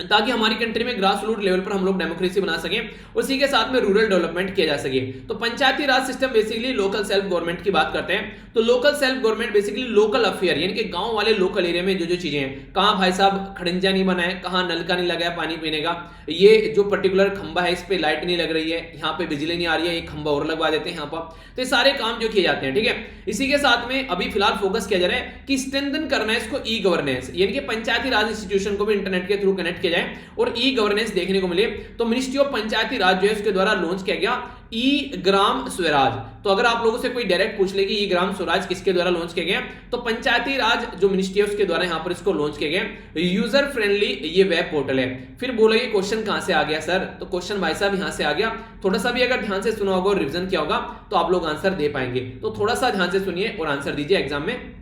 ताकि हमारी कंट्री में ग्रास रूट लेवल पर हम लोग डेमोक्रेसी बना सकें, उसी के साथ में रूरल डेवलपमेंट किया जा सके। तो Panchayati Raj system basically local self government की बात करते हैं। तो local self government basically local affair यानी कि गांव वाले लोकल एरिया में जो जो चीजें हैं, कहां भाई साहब खड़ंजा नहीं बना है, कहां नलका नहीं लगा है पानी पीने का, ये जो पर्टिकुलर खंबा है इस पे लाइट नहीं लग रही है, यहाँ पे बिजली नहीं आ रही है, एक खंबा और लगवा देते हैं यहाँ पर। तो ये सारे काम जो किए जाते हैं, ठीक है। इसी के साथ में अभी फिलहाल फोकस किया जा रहा है कि स्ट्रेंथन करना है इसको ई गवर्नेंस, यानी कि पंचायती राज इंस्टीट्यूशन को भी इंटरनेट के थ्रू कनेक्ट किया जाए और ई गवर्नेंस देखने को मिले। तो मिनिस्ट्री ऑफ पंचायती राज जो है उसके द्वारा लॉन्च किया गया ई ग्राम स्वराज। तो अगर आप लोगों से कोई डायरेक्ट पूछ ले कि ई ग्राम स्वराज किसके द्वारा लॉन्च किया गया, तो पंचायती राज जो मिनिस्ट्री है उसके द्वारा यहां पर इसको लॉन्च किया गया। यूजर फ्रेंडली ये वेब पोर्टल है। फिर बोलोगे क्वेश्चन कहां से आ गया सर, तो क्वेश्चन भाई साहब यहां से आ गया। थोड़ा सा भी अगर ध्यान से सुना होगा और रिवीजन किया होगा तो आप लोग आंसर दे पाएंगे। तो थोड़ा सा ध्यान से सुनिए और आंसर दीजिए एग्जाम में।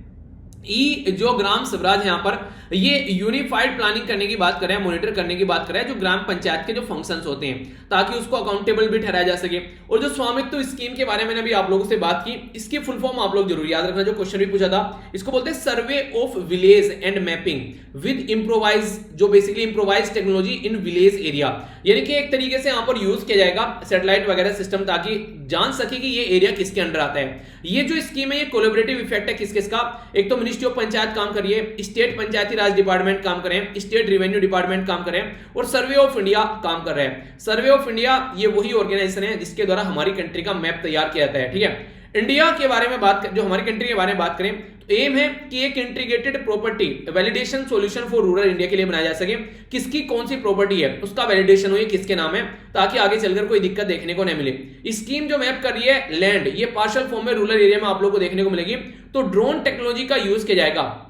ई जो ग्राम स्वराज यहां पर ये यूनिफाइड प्लानिंग करने की बात कर रहे हैं, मॉनिटर करने की बात कर रहे हैं जो ग्राम पंचायत के जो फंक्शंस होते हैं, ताकि उसको अकाउंटेबल भी ठहराया जा सके। और जो स्वामित्व स्कीम के बारे में मैंने अभी आप लोगों से बात की, इसकी फुल फॉर्म आप लोग जरूर याद रखना, जो क्वेश्चन भी पूछा था। इसको बोलते हैं survey of village and mapping with improvise, जो basically improvise technology in village area, यानी कि एक तरीके से यहां पर यूज किया जाएगा सैटेलाइट वगैरह सिस्टम, ताकि जान सके कि ये एरिया किसके अंडर आता है। ये जो स्कीम है ये कोलैबोरेटिव इफेक्ट है किस किसका, एक तो मिनिस्ट्री ऑफ पंचायत काम करिए, स्टेट पंचायती राज डिपार्टमेंट काम करें, स्टेट रेवेन्यू डिपार्टमेंट काम करें और सर्वे ऑफ इंडिया काम कर रहे हैं। सर्वे ऑफ इंडिया ये वही ऑर्गेनाइजेशन है जिसके द्वारा हमारी कंट्री का मैप तैयार किया जाता है, ठीक है। इंडिया के बारे में जो हमारी कंट्री के बारे में बात करें तो एम है कि एक integrated property validation solution for rural India के लिए बनाया जा सके। किसकी कौन सी प्रॉपर्टी है उसका वैलिडेशन हो, ये किसके नाम है, ताकि आगे चलकर कोई दिक्कत देखने को नहीं मिले। स्कीम जो मैप कर रही है लैंड, ये पार्शियल फॉर्म में रूरल एरिया में आप लोग को देखने को मिलेगी। तो ड्रोन टेक्नोलॉजी का यूज किया जाएगा,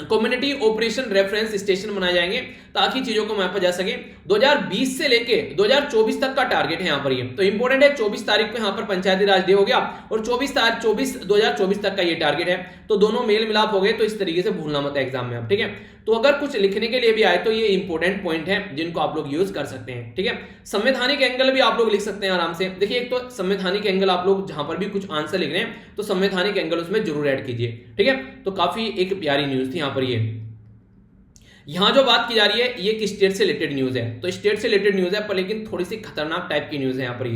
कम्युनिटी ऑपरेशन रेफरेंस स्टेशन बनाए जाएंगे ताकि चीजों को मापा जा सके। 2020 से लेके 2024 तक का टारगेट है यहाँ पर। ये तो इंपॉर्टेंट है, 24 तारीख को यहाँ पर पंचायती राज डे हो गया और 2024 तक का ये टारगेट है। तो दोनों मेल मिलाप हो गए, तो इस तरीके से भूलना मत एग्जाम में आप, ठीक है। तो अगर कुछ लिखने के लिए भी आए तो ये इंपॉर्टेंट पॉइंट है जिनको आप लोग यूज कर सकते हैं, ठीक है। संवैधानिक एंगल भी आप लोग लिख सकते हैं आराम से। देखिए एक तो संवैधानिक एंगल आप लोग जहां पर भी कुछ आंसर लिख रहे हैं तो संवैधानिक एंगल उसमें जरूर ऐड कीजिए, ठीक है। तो काफी एक प्यारी न्यूज थी यहाँ पर। यहां जो बात की जा रही है ये एक स्टेट से रिलेटेड न्यूज है, तो स्टेट से रिलेटेड न्यूज है पर लेकिन थोड़ी सी खतरनाक टाइप की न्यूज है यहाँ पर।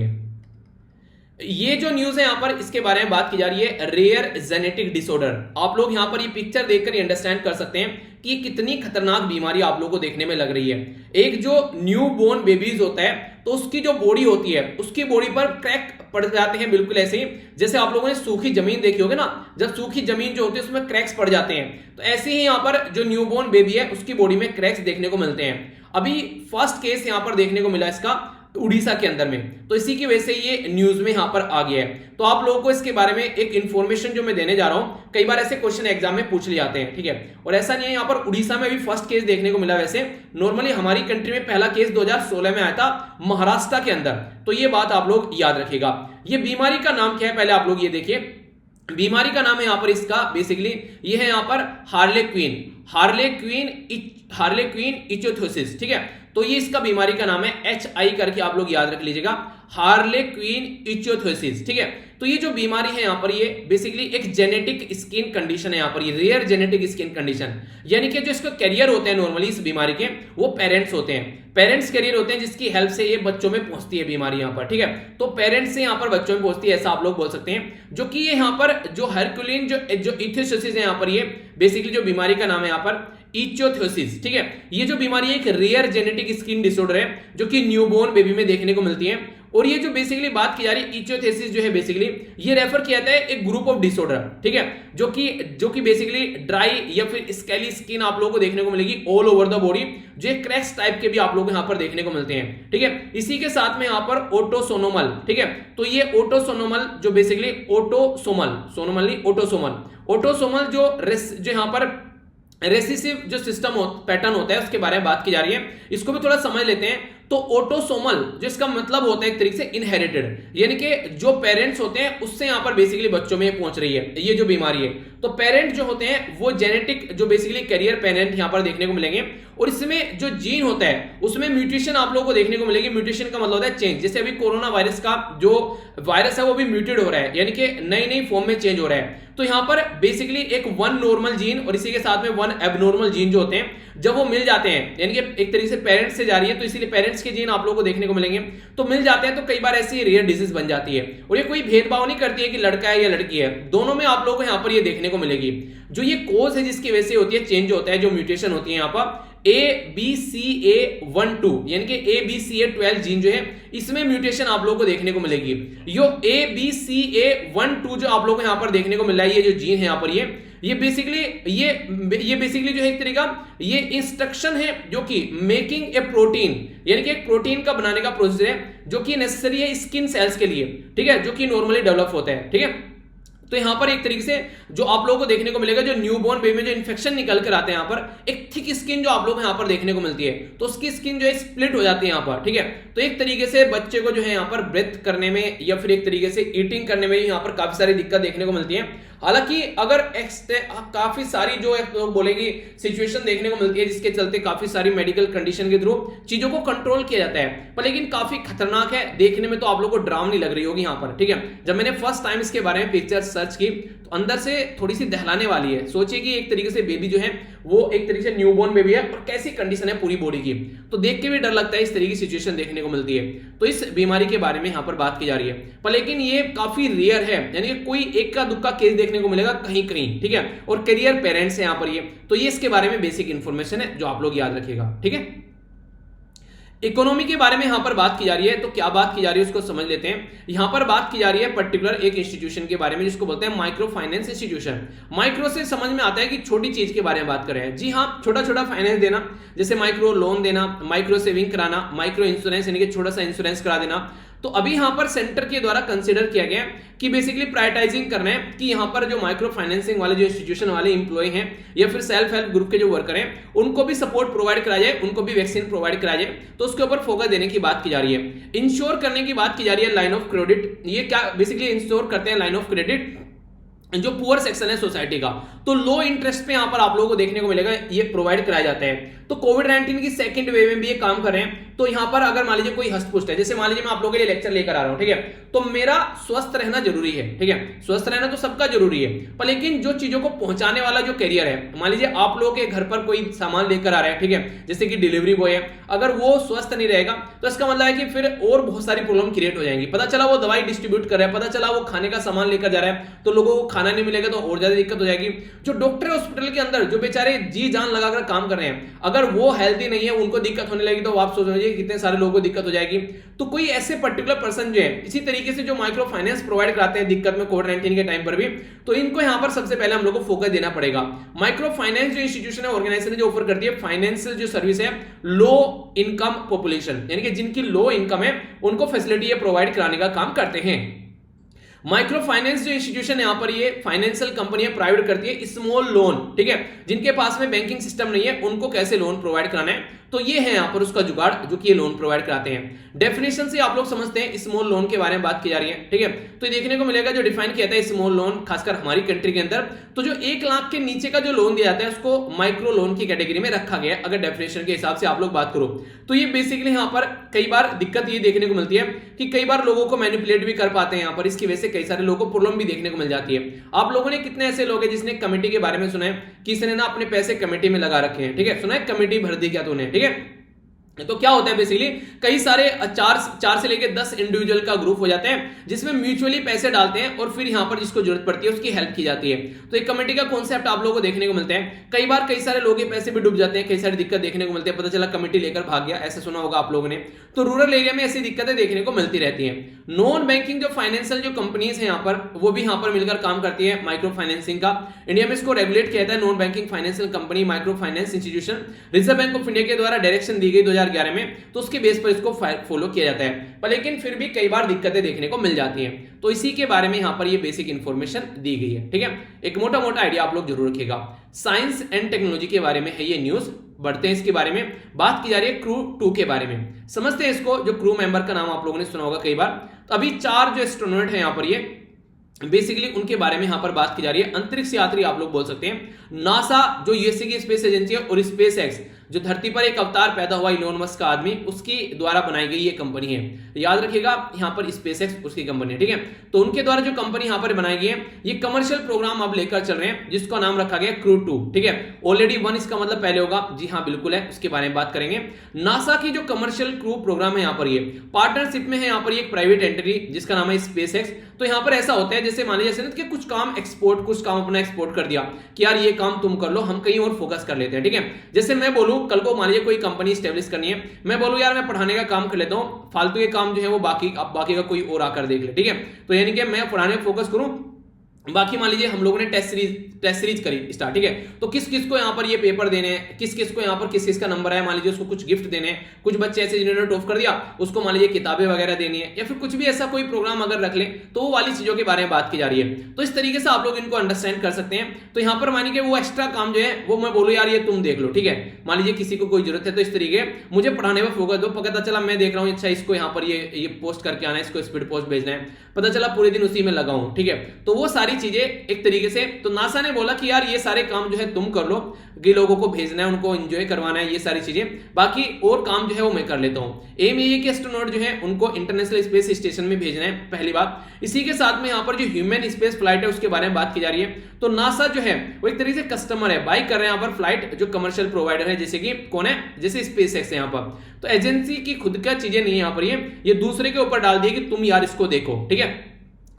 ये जो न्यूज है यहाँ पर इसके बारे में बात की जा रही है रेयर जेनेटिक डिसऑर्डर। आप लोग यहाँ पर ये पिक्चर देखकर ये अंडरस्टैंड कर सकते हैं कि कितनी खतरनाक बीमारी आप लोगों को देखने में लग रही है। एक जो न्यू बोर्न बेबीज होता है तो उसकी जो बॉडी होती है उसकी बॉडी पर क्रैक पड़ जाते हैं, बिल्कुल ऐसे ही जैसे आप लोगों ने सूखी जमीन देखी होगी ना, जब सूखी जमीन जो होती है उसमें क्रैक्स पड़ जाते हैं, तो ऐसे ही यहाँ पर जो न्यू बोर्न बेबी है उसकी बॉडी में क्रैक्स देखने को मिलते हैं। अभी फर्स्ट केस यहाँ पर देखने को मिला इसका उड़ीसा के अंदर में, तो इसी की वजह से ये न्यूज में यहां पर आ गया है। तो आप लोगों को इसके बारे में एक इंफॉर्मेशन जो मैं देने जा रहा हूं, कई बार ऐसे क्वेश्चन एग्जाम में पूछ लिए जाते हैं, ठीक है। और ऐसा नहीं है, यहां पर उड़ीसा में भी फर्स्ट केस देखने को मिला। वैसे नॉर्मली हमारी कंट्री में पहला केस 2016 में आया था महाराष्ट्र के अंदर, तो ये बात आप लोग याद रखिएगा। ये बीमारी का नाम क्या है पहले आप लोग ये देखिए। बीमारी का नाम है यहाँ पर इसका बेसिकली ये है यहाँ पर हार्लेक्विन इचियोथोसिस, ठीक है। तो ये इसका बीमारी का नाम है, HI करके आप लोग याद रख लीजिएगा, हार्लेक्विन इचियोथोसिस, ठीक है। तो ये जो बीमारी है यहाँ पर ये बेसिकली एक जेनेटिक स्किन कंडीशन है यहाँ पर, ये रेयर जेनेटिक स्किन कंडीशन, यानी कि जो इसका कैरियर होते हैं नॉर्मली इस बीमारी के वो पेरेंट्स होते हैं, पेरेंट्स कैरियर होते हैं जिसकी हेल्प से ये बच्चों में पहुंचती है बीमारी यहाँ पर, ठीक है। तो पेरेंट्स से यहाँ पर बच्चों में पहुंचती है ऐसा आप लोग बोल सकते हैं। जो कि ये यहाँ पर जो हर्कुलिन जो इथियोसिस है यहाँ पर, ये बेसिकली जो बीमारी का नाम है यहाँ पर इचियोथोसिस, ठीक है। ये जो बीमारी है एक रेयर जेनेटिक स्किन डिसऑर्डर है जो कि न्यूबॉर्न बेबी में देखने को मिलती है। और ये जो बेसिकली बात की जा रही है इचियोथोसिस जो है बेसिकली ये रेफर किया जाता है एक ग्रुप ऑफ डिसऑर्डर, ठीक है, जो कि बेसिकली ड्राई या फिर स्केली स्किन आप लोगों को देखने को मिलेगी ऑल ओवर द बॉडी, जो एक क्रैक्स टाइप के भी आप लोग यहाँ पर देखने को मिलते हैं, ठीक है। इसी के साथ में यहाँ पर ऑटोसोमल, ठीक है। तो ये ऑटोसोमल जो बेसिकली ऑटोसोमल जो यहाँ पर रेसिसिव जो सिस्टम पैटर्न होता है उसके बारे में बात की जा रही है। इसको भी थोड़ा समझ लेते हैं। तो ऑटोसोमल जो इसका मतलब होता है एक तरीके से इनहेरिटेड, यानी कि जो पेरेंट्स होते हैं उससे यहाँ पर बेसिकली बच्चों में पहुंच रही है ये जो बीमारी है। तो पेरेंट जो होते हैं वो जेनेटिक जो बेसिकली कैरियर पेरेंट यहाँ पर देखने को मिलेंगे, और इसमें जो जीन होता है उसमें म्यूटेशन आप लोगों को देखने को मिलेगी। म्यूटेशन का मतलब होता है चेंज, जैसे अभी कोरोना वायरस का जो वायरस है वो भी म्यूटेड हो रहा है, यानी कि नई फॉर्म में चेंज हो रहा है। तो यहाँ पर बेसिकली एक वन नॉर्मल जीन और इसी के साथ में वन एबनॉर्मल जीन जो होते हैं जब वो मिल जाते हैं, यानी कि एक तरीके से पेरेंट्स से जा रही है तो इसीलिए पेरेंट्स के जीन आप लोगों को देखने को मिलेंगे, तो मिल जाते हैं तो कई बार ऐसी रेयर डिजीज बन जाती है। और ये कोई भेदभाव नहीं करती है कि लड़का है या लड़की है, दोनों में आप लोगों को यहाँ पर ये देखने को मिलेगी। जो ये कोज है जिसकी वजह से होती है चेंज होता है, जो म्यूटेशन होती है यहाँ पर ABCA12 यानी कि ABCA12 जीन जो है इसमें म्यूटेशन आप लोगों को देखने को मिलेगी। यो ABCA12 जो आप लोगों को यहाँ पर देखने को मिल रहा है, ये जो जीन है यहाँ पर ये बेसिकली जो है एक तरीका ये इंस्ट्रक्शन है जो कि मेकिंग ए प्रोटीन, यानी कि एक प्रोटीन का बनाने का प्रोसेस है जो कि नेसेसरी है स्किन सेल्स के लिए, ठीक है, जो कि नॉर्मली डेवलप होता है, ठीक है। तो यहां पर एक तरीके से जो आप लोगों को देखने को मिलेगा, जो न्यूबॉर्न बेबी में जो इन्फेक्शन निकल कर आते हैं यहाँ पर एक थिक स्किन जो आप लोग यहाँ पर देखने को मिलती है, तो उसकी स्किन जो है स्प्लिट हो जाती है यहाँ पर, ठीक है। तो एक तरीके से बच्चे को जो है यहाँ पर ब्रेथ करने में या फिर एक तरीके से ईटिंग करने में यहाँ पर काफी सारी दिक्कत देखने को मिलती है। हालांकि अगर काफी सारी जो लोग बोलेगी सिचुएशन देखने को मिलती है जिसके चलते काफी सारी मेडिकल कंडीशन के थ्रू चीजों को कंट्रोल किया जाता है, पर लेकिन काफी खतरनाक है देखने में, तो आप लोगों को ड्राम नहीं लग रही होगी यहाँ पर, ठीक है। जब मैंने फर्स्ट टाइम इसके बारे में पिक्चर सर्च की तो अंदर से थोड़ी सी दहलाने वाली है। सोचिए कि एक तरीके से बेबी जो है वो एक तरीके से न्यूबॉर्न बेबी है और कैसी कंडीशन है पूरी बॉडी की, तो देख के भी डर लगता है, इस तरीके की सिचुएशन देखने को मिलती है। तो इस बीमारी के बारे में यहाँ पर बात की जा रही है, पर लेकिन ये काफी रेयर है, यानी कि कोई एक का दुक्का केस देखने को मिलेगा कहीं कहीं, ठीक है। और करियर पेरेंट्स है यहाँ पर ये, तो ये इसके बारे में बेसिक इंफॉर्मेशन है जो आप लोग याद रखिएगा, ठीक है। इकोनॉमी के बारे में यहां पर बात की जा रही है, तो क्या बात की जा रही है उसको समझ लेते हैं। यहां पर बात की जा रही है पर्टिकुलर एक इंस्टीट्यूशन के बारे में जिसको बोलते हैं माइक्रो फाइनेंस इंस्टीट्यूशन। माइक्रो से समझ में आता है कि छोटी चीज के बारे में बात कर रहे हैं। जी हां, छोटा छोटा फाइनेंस देना, जैसे माइक्रो लोन देना, माइक्रो सेविंग कराना, माइक्रो इंश्योरेंस यानी कि छोटा सा इंश्योरेंस करा देना। तो अभी यहां पर सेंटर के द्वारा कंसीडर किया गया कि बेसिकली प्रायोरिटाइजिंग करना है कि यहां पर जो माइक्रो फाइनेंसिंग वाले जो इंस्टीट्यूशन वाले इंप्लॉय हैं या फिर सेल्फ हेल्प ग्रुप के जो वर्कर हैं उनको भी सपोर्ट प्रोवाइड कराया जाए, उनको भी वैक्सीन प्रोवाइड कराया जाए, तो उसके ऊपर फोकस देने की बात की जा रही है। इंश्योर करने की बात की जा रही है लाइन ऑफ क्रेडिट। ये क्या बेसिकली इंश्योर करते हैं लाइन ऑफ क्रेडिट जो पुअर सेक्शन है सोसाइटी का, तो लो इंटरेस्ट पे यहां पर आप लोगों को देखने को मिलेगा ये प्रोवाइड कराया जाता है। तो कोविड-19 की सेकंड वेव में भी ये काम कर रहे हैं। तो यहां पर अगर मान लीजिए कोई हस्तपुष्ट है, जैसे मान लीजिए मैं आप लोगों के लिए लेक्चर लेकर आ रहा हूं, ठीक है, तो मेरा स्वस्थ रहना जरूरी है, ठीक है, स्वस्थ रहना तो सबका जरूरी है, पर लेकिन जो चीजों को पहुंचाने वाला जो कैरियर है, मान लीजिए आप लोगों के घर पर कोई सामान लेकर आ रहा है, ठीक है, जैसे कि डिलीवरी बॉय है, अगर वो स्वस्थ नहीं रहेगा तो इसका मतलब है कि फिर और बहुत सारी प्रॉब्लम क्रिएट हो जाएंगी। पता चला वो दवाई डिस्ट्रीब्यूट कर रहा है, पता चला वो खाने का सामान लेकर जा रहा है, तो लोगों को खाना नहीं मिलेगा तो और ज्यादा दिक्कत हो जाएगी। जो डॉक्टर हॉस्पिटल के अंदर जो बेचारे जी जान लगाकर काम कर रहे हैं, अगर वो हेल्दी नहीं है, उनको दिक्कत होने लगी तो आप सोच लीजिए कितने सारे लोगों को दिक्कत हो जाएगी। तो कोई ऐसे पर्टिकुलर पर्सन जो है, इसी तरीके से जो माइक्रो फाइनेंस प्रोवाइड कराते हैं दिक्कत में कोविड-19 के टाइम पर भी, तो इनको यहां पर सबसे पहले हम लोग को फोकस देना पड़ेगा। माइक्रो फाइनेंस जो इंस्टीट्यूशन है, ऑर्गेनाइजेशन जो ऑफर करती है फाइनेंशियल जो सर्विस है लो इनकम पॉपुलेशन, यानी कि जिनकी लो इनकम है उनको फैसिलिटी प्रोवाइड कराने का काम करते हैं। माइक्रो फाइनेंस जो इंस्टीट्यूशन यहां पर ये फाइनेंशियल कंपनियां प्रोवाइड करती है स्मॉल लोन, ठीक है, जिनके पास में बैंकिंग सिस्टम नहीं है उनको कैसे लोन प्रोवाइड कराना है, तो ये है यहां पर उसका जुगाड़ जो कि ये लोन प्रोवाइड कराते हैं। डेफिनेशन से आप लोग समझते हैं स्मॉल लोन के बारे में बात की जा रही है, ठीक है, तो ये देखने को मिलेगा जो डिफाइन किया था स्मॉल लोन खासकर हमारी कंट्री के अंदर, तो जो 1 लाख के नीचे का जो लोन दिया जाता है उसको माइक्रो लोन की कैटेगरी में रखा गया है। अगर डेफिनेशन के हिसाब से आप लोग बात करो तो ये बेसिकली यहां पर कई बार दिक्कत ये देखने को मिलती है कि कई बार लोगों को मैनिपुलेट भी कर पाते हैं यहां पर, इसकी वजह से कई सारे लोगों को प्रॉब्लम भी देखने को मिल जाती है। आप लोगों ने कितने ऐसे लोग हैं जिसने कमेटी के बारे में सुना है, किसी ने ना अपने पैसे कमेटी में लगा रखे हैं, ठीक है, सुना है कमेटी भर दी क्या तूने, ठीक है। तो क्या होता है बेसिकली कई सारे 4 से लेकर 10 इंडिविजुअल का ग्रुप हो जाते हैं जिसमें म्यूचुअली पैसे डालते हैं और फिर यहां पर जिसको जरूरत पड़ती है उसकी हेल्प की जाती है। तो एक कमेटी का कॉन्सेप्ट आप लोगों को देखने को मिलता है। कई बार कई सारे लोगों के पैसे भी डूब जाते हैं, कई सारी दिक्कत देखने को मिलती है, पता चला कमेटी लेकर भाग गया, ऐसा सुना होगा आप लोगों ने। तो रूरल एरिया में ऐसी दिक्कतें देखने को मिलती रहती है। नॉन बैंकिंग जो फाइनेंशियल जो कंपनीज है यहाँ पर वो भी यहाँ पर मिलकर काम करती है माइक्रो फाइनेंसिंग का। इंडिया में इसको रेगुलेट किया जाता है non banking financial company micro finance institution, reserve bank of India के द्वारा डायरेक्शन दी गई 2011 में, तो उसके बेस पर इसको फॉलो किया जाता है। पर लेकिन फिर भी कई बार दिक्कतें देखने को मिल जाती हैं, तो इसी के बारे में यहाँ पर ये बेसिक इंफॉर्मेशन दी गई है, ठीक है। एक मोटा मोटा आइडिया आप लोग जरूर रखिएगा। साइंस एंड टेक्नोलॉजी के बारे में है ये न्यूज, बढ़ते हैं इसके बारे में। बात की जा रही है क्रू 2 के बारे में, समझते हैं इसको। जो क्रू मेंबर का नाम आप लोगों ने सुना होगा कई बार। तो अभी 4 जो एस्ट्रोनॉट है यहाँ पर ये बेसिकली उनके बारे में यहां पर बात की जा रही है। अंतरिक्ष यात्री आप लोग बोल सकते हैं। नासा जो यूएसए की स्पेस एजेंसी है और स्पेस एक्स जो धरती पर एक अवतार पैदा हुआ इलोन मस्क का आदमी, उसके द्वारा बनाई गई ये कंपनी है। याद रखिएगा यहां पर स्पेस एक्स उसकी कंपनी है, ठीक है। तो उनके द्वारा जो कंपनी यहां पर बनाई गई है, ये कमर्शियल प्रोग्राम अब लेकर चल रहे हैं जिसका नाम रखा गया क्रू 2, ठीक है। ऑलरेडी 1 इसका मतलब पहले होगा, जी हाँ बिल्कुल है, उसके बारे में बात करेंगे। नासा की जो कमर्शियल क्रू प्रोग्राम है यहाँ पर ये पार्टनरशिप में है, यहाँ पर एक प्राइवेट एंटिटी जिसका नाम है स्पेस एक्स। तो यहाँ पर ऐसा होता है जैसे मान लीजिए कि कुछ काम एक्सपोर्ट, कुछ काम अपना एक्सपोर्ट कर दिया कि यार ये काम तुम कर लो, हम कहीं और फोकस कर लेते हैं, ठीक है। जैसे मैं बोलूं कल को मान लीजिए कोई कंपनी स्टेब्लिश करनी है, मैं बोलूं यार मैं पढ़ाने का काम कर लेता हूं, फालतू के काम जो है वो बाकी का कोई और आकर देख ले, ठीक है। तो यानी कि मैं पढ़ाने पर फोकस करूं, बाकी मान लीजिए हम लोगों ने टेस्ट सीरीज करी स्टार्ट, ठीक है। तो किस किस को यहाँ पर ये पेपर देने हैं, किस किस को यहाँ पर किस किस का नंबर है, मान लीजिए उसको कुछ गिफ्ट देने हैं। कुछ बच्चे ऐसे जिन्होंने टॉप कर दिया उसको मान लीजिए किताबें वगैरह देनी है, या फिर कुछ भी ऐसा कोई प्रोग्राम अगर रख ले तो वो वाली चीजों के बारे में बात की जा रही है। तो इस तरीके से आप लोग इनको अंडरस्टैंड कर सकते हैं। तो यहाँ पर मानिए कि वो एक्स्ट्रा काम जो है वो मैं बोलूँ यार ये तुम देख लो, ठीक है। मान लीजिए किसी को कोई जरूरत है तो इस तरीके मुझे पढ़ाने में फोकस दो, पता चला मैं देख रहा हूँ अच्छा इसको यहाँ पर ये पोस्ट करके आना है, इसको स्पीड पोस्ट भेजना है, पता चला पूरे दिन उसी में लगा हूं, ठीक है। तो वो सारी चीजें एक तरीके से, तो नासा ने बोला कि यार ये सारे काम जो है तुम कर लो, कि लोगों को भेजना है, उनको एंजॉय करवाना है, ये सारी चीजें, बाकी और काम जो है वो मैं कर लेता हूं। एम ये कि एस्ट्रोनॉट जो है उनको इंटरनेशनल स्पेस स्टेशन में भेजना है, पहली बात। इसी के साथ में यहाँ पर जो ह्यूमन स्पेस फ्लाइट है उसके बारे में बात की जा रही है। तो नासा जो है वो एक तरीके से कस्टमर है, बाई कर रहे हैं यहाँ पर फ्लाइट जो कमर्शियल प्रोवाइडर है, जैसे कि कौन है, जैसे स्पेस एक्स है यहाँ पर। तो एजेंसी की खुद का चीजें नहीं है यहाँ पर, ये दूसरे के ऊपर डाल दिए कि तुम यार इसको देखो, ठीक है।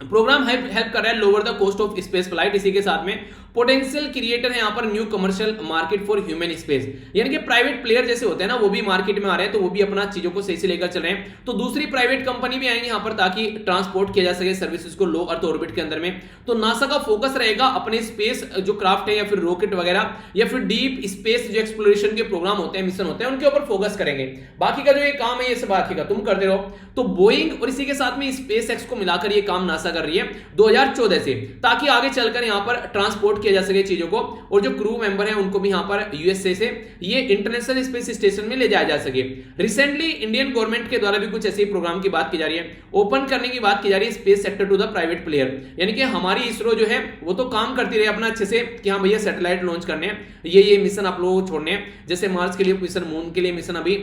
प्रोग्राम हेल्प कर रहा है lower the cost of space flight. इसी के साथ में पोटेंशियल क्रिएटर है यहाँ पर new commercial market for human space, यानी कि प्राइवेट प्लेयर जैसे होते हैं ना, वो भी मार्केट में आ रहे हैं, तो वो भी अपना चीजों को सही से लेकर चल रहे हैं। तो दूसरी प्राइवेट कंपनी भी आएंगी यहाँ पर ताकि ट्रांसपोर्ट किया जा सके सर्विसेज को लो अर्थ ऑर्बिट के अंदर में। तो नासा का फोकस रहेगा अपने स्पेस जो क्राफ्ट है या फिर रॉकेट वगैरह या फिर डीप स्पेस जो एक्सप्लोरेशन के प्रोग्राम होते हैं, मिशन होते हैं, उनके ऊपर फोकस करेंगे। बाकी का जो ये काम है ये सब बाकी का तुम करते रहो। तो बोइंग और इसी के साथ में स्पेस एक्स को मिलाकर ये काम नासा कर रही है 2014 से, ताकि आगे चलकर यहाँ पर ट्रांसपोर्ट किया जा सके चीजों को, और जो क्रू मेंबर हैं उनको भी यहाँ पर यूएसए से ये इंटरनेशनल स्पेस स्टेशन में ले जाया जा सके। रिसेंटली इंडियन गवर्नमेंट के द्वारा भी कुछ ऐसे प्रोग्राम की बात की जा रही है, ओपन करने की बात की जा रही है space sector to the private player, यानी कि हमारी इसरो जो है वो तो काम करती रहे अपना अच्छे से कि हाँ भैया सैटेलाइट लॉन्च करने हैं, ये मिशन आप लोगों को छोड़ने हैं, जैसे मार्स के लिए मिशन, मून के लिए मिशन, अभी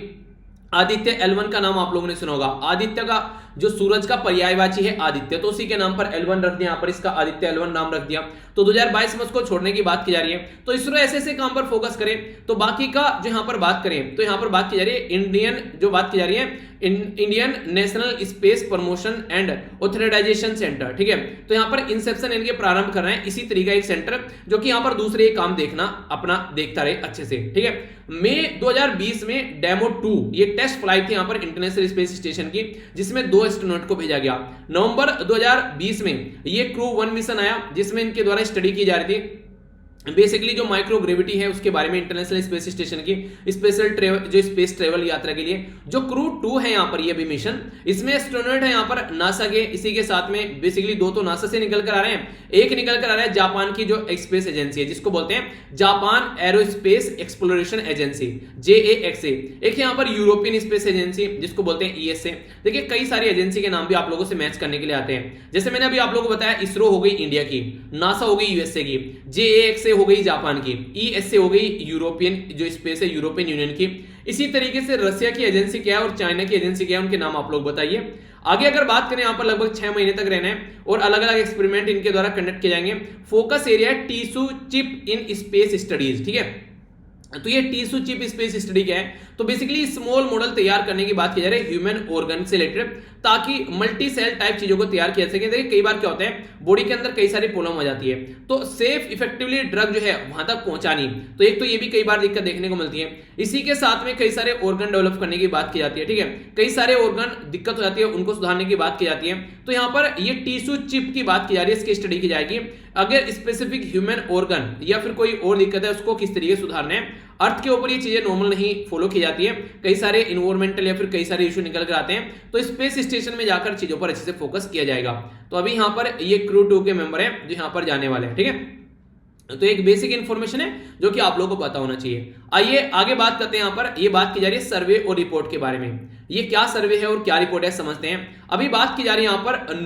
आदित्य L1 का नाम आप लोगों ने सुना होगा। आदित्य का जो सूरज का पर्यायवाची है आदित्य, तो उसी के नाम पर L1 रख दिया, यहाँ पर इसका आदित्य L1 नाम रख दिया। तो 2022 में उसको छोड़ने की बात की जा रही है। तो इसरो ऐसे काम पर फोकस करे। तो बाकी का जो यहाँ पर बात करें तो यहाँ पर बात की जा रही है Indian national space promotion and authorisation centre, ठीक है। तो यहाँ पर इंसेप्शन इनके प्रारंभ कर रहे हैं इसी तरीका एक सेंटर, जो कि यहाँ पर दूसरे काम देखना अपना देखता रहे अच्छे से, ठीक है। मई 2020 में डेमो 2 ये टेस्ट फ्लाइट थी यहाँ पर इंटरनेशनल स्पेस स्टेशन की, जिसमें 2 एस्ट्रोनॉट को भेजा गया। नवंबर 2020 में ये क्रू 1 मिशन आया, जिसमें इनके द्वारा स्टडी की जा रही थी बेसिकली जो माइक्रोग्रेविटी है उसके बारे में, इंटरनेशनल स्पेस स्टेशन की स्पेशल ट्रेवल जो स्पेस ट्रेवल यात्रा के लिए। जो क्रू 2 है यहाँ पर ये भी मिशन, इसमें एस्ट्रोनॉट है यहाँ पर नासा के, इसी के साथ में बेसिकली 2 तो नासा से निकल कर आ रहे हैं, एक निकल कर आ रहा है जापान की जो स्पेस एजेंसी है जिसको बोलते हैं Japan aerospace exploration agency JAXA, एक यहाँ पर यूरोपियन स्पेस एजेंसी जिसको बोलते हैं ESA। देखिए कई सारी एजेंसी के नाम भी आप लोगों से मैच करने के लिए आते हैं, जैसे मैंने अभी आप लोगों को बताया इसरो हो गई इंडिया की, नासा हो गई USA की, JAXA हो गई जापान की, ESA हो गई यूरोपियन जो स्पेस है यूरोपियन यूनियन की। इसी तरीके से रशिया की एजेंसी क्या है और चाइना की एजेंसी क्या है, उनके नाम आप लोग बताइए। आगे अगर बात करें यहाँ पर लगभग 6 महीने तक रहना है और अलग अलग एक्सपेरिमेंट इनके द्वारा कंडक्ट किए जाएंगे। फोकस एरिया है tissue chip in space studies, ठीक है। तो ये टिश्यू चिप स्पेस स्टडी क्या है, तो बेसिकली स्मॉल मॉडल तैयार करने की बात की जा रही है ह्यूमन ऑर्गन से रिलेटेड, ताकि मल्टी सेल टाइप चीजों को तैयार किया सके। देखिए कई बार क्या होता है बॉडी के अंदर कई सारी प्रॉब्लम हो जाती है, तो सेफ इफेक्टिवली ड्रग जो है वहां तक पहुंचानी, तो एक तो ये भी कई बार दिक्कत देखने को मिलती है। इसी के साथ में कई सारे ऑर्गन डेवलप करने की बात की जाती है, ठीक है। कई सारे ऑर्गन दिक्कत हो जाती है, उनको सुधारने की बात की जाती है। तो यहाँ पर ये टिश्यू चिप की बात की जा रही है, इसकी स्टडी की जाएगी। अगर स्पेसिफिक ह्यूमन ऑर्गन या फिर कोई और दिक्कत है उसको किस तरीके से सुधारना है। अर्थ के ऊपर ये चीजें नॉर्मल नहीं फॉलो की जाती है, कई सारे इन्वायरमेंटल या फिर कई सारे इशू निकल कर आते हैं, तो स्पेस स्टेशन में जाकर चीजों पर अच्छे से फोकस किया जाएगा। तो अभी यहाँ पर ये क्रू 2 के मेंबर है जो यहाँ पर जाने वाले हैं, ठीक है। तो एक बेसिक इंफॉर्मेशन है जो कि आप लोगों को पता होना चाहिए। आइए आगे बात करते हैं। यहाँ पर ये बात की जा रही है सर्वे और रिपोर्ट के बारे में। ये क्या सर्वे है और क्या रिपोर्ट है समझते हैं। अभी बात की जा रही है यहाँ पर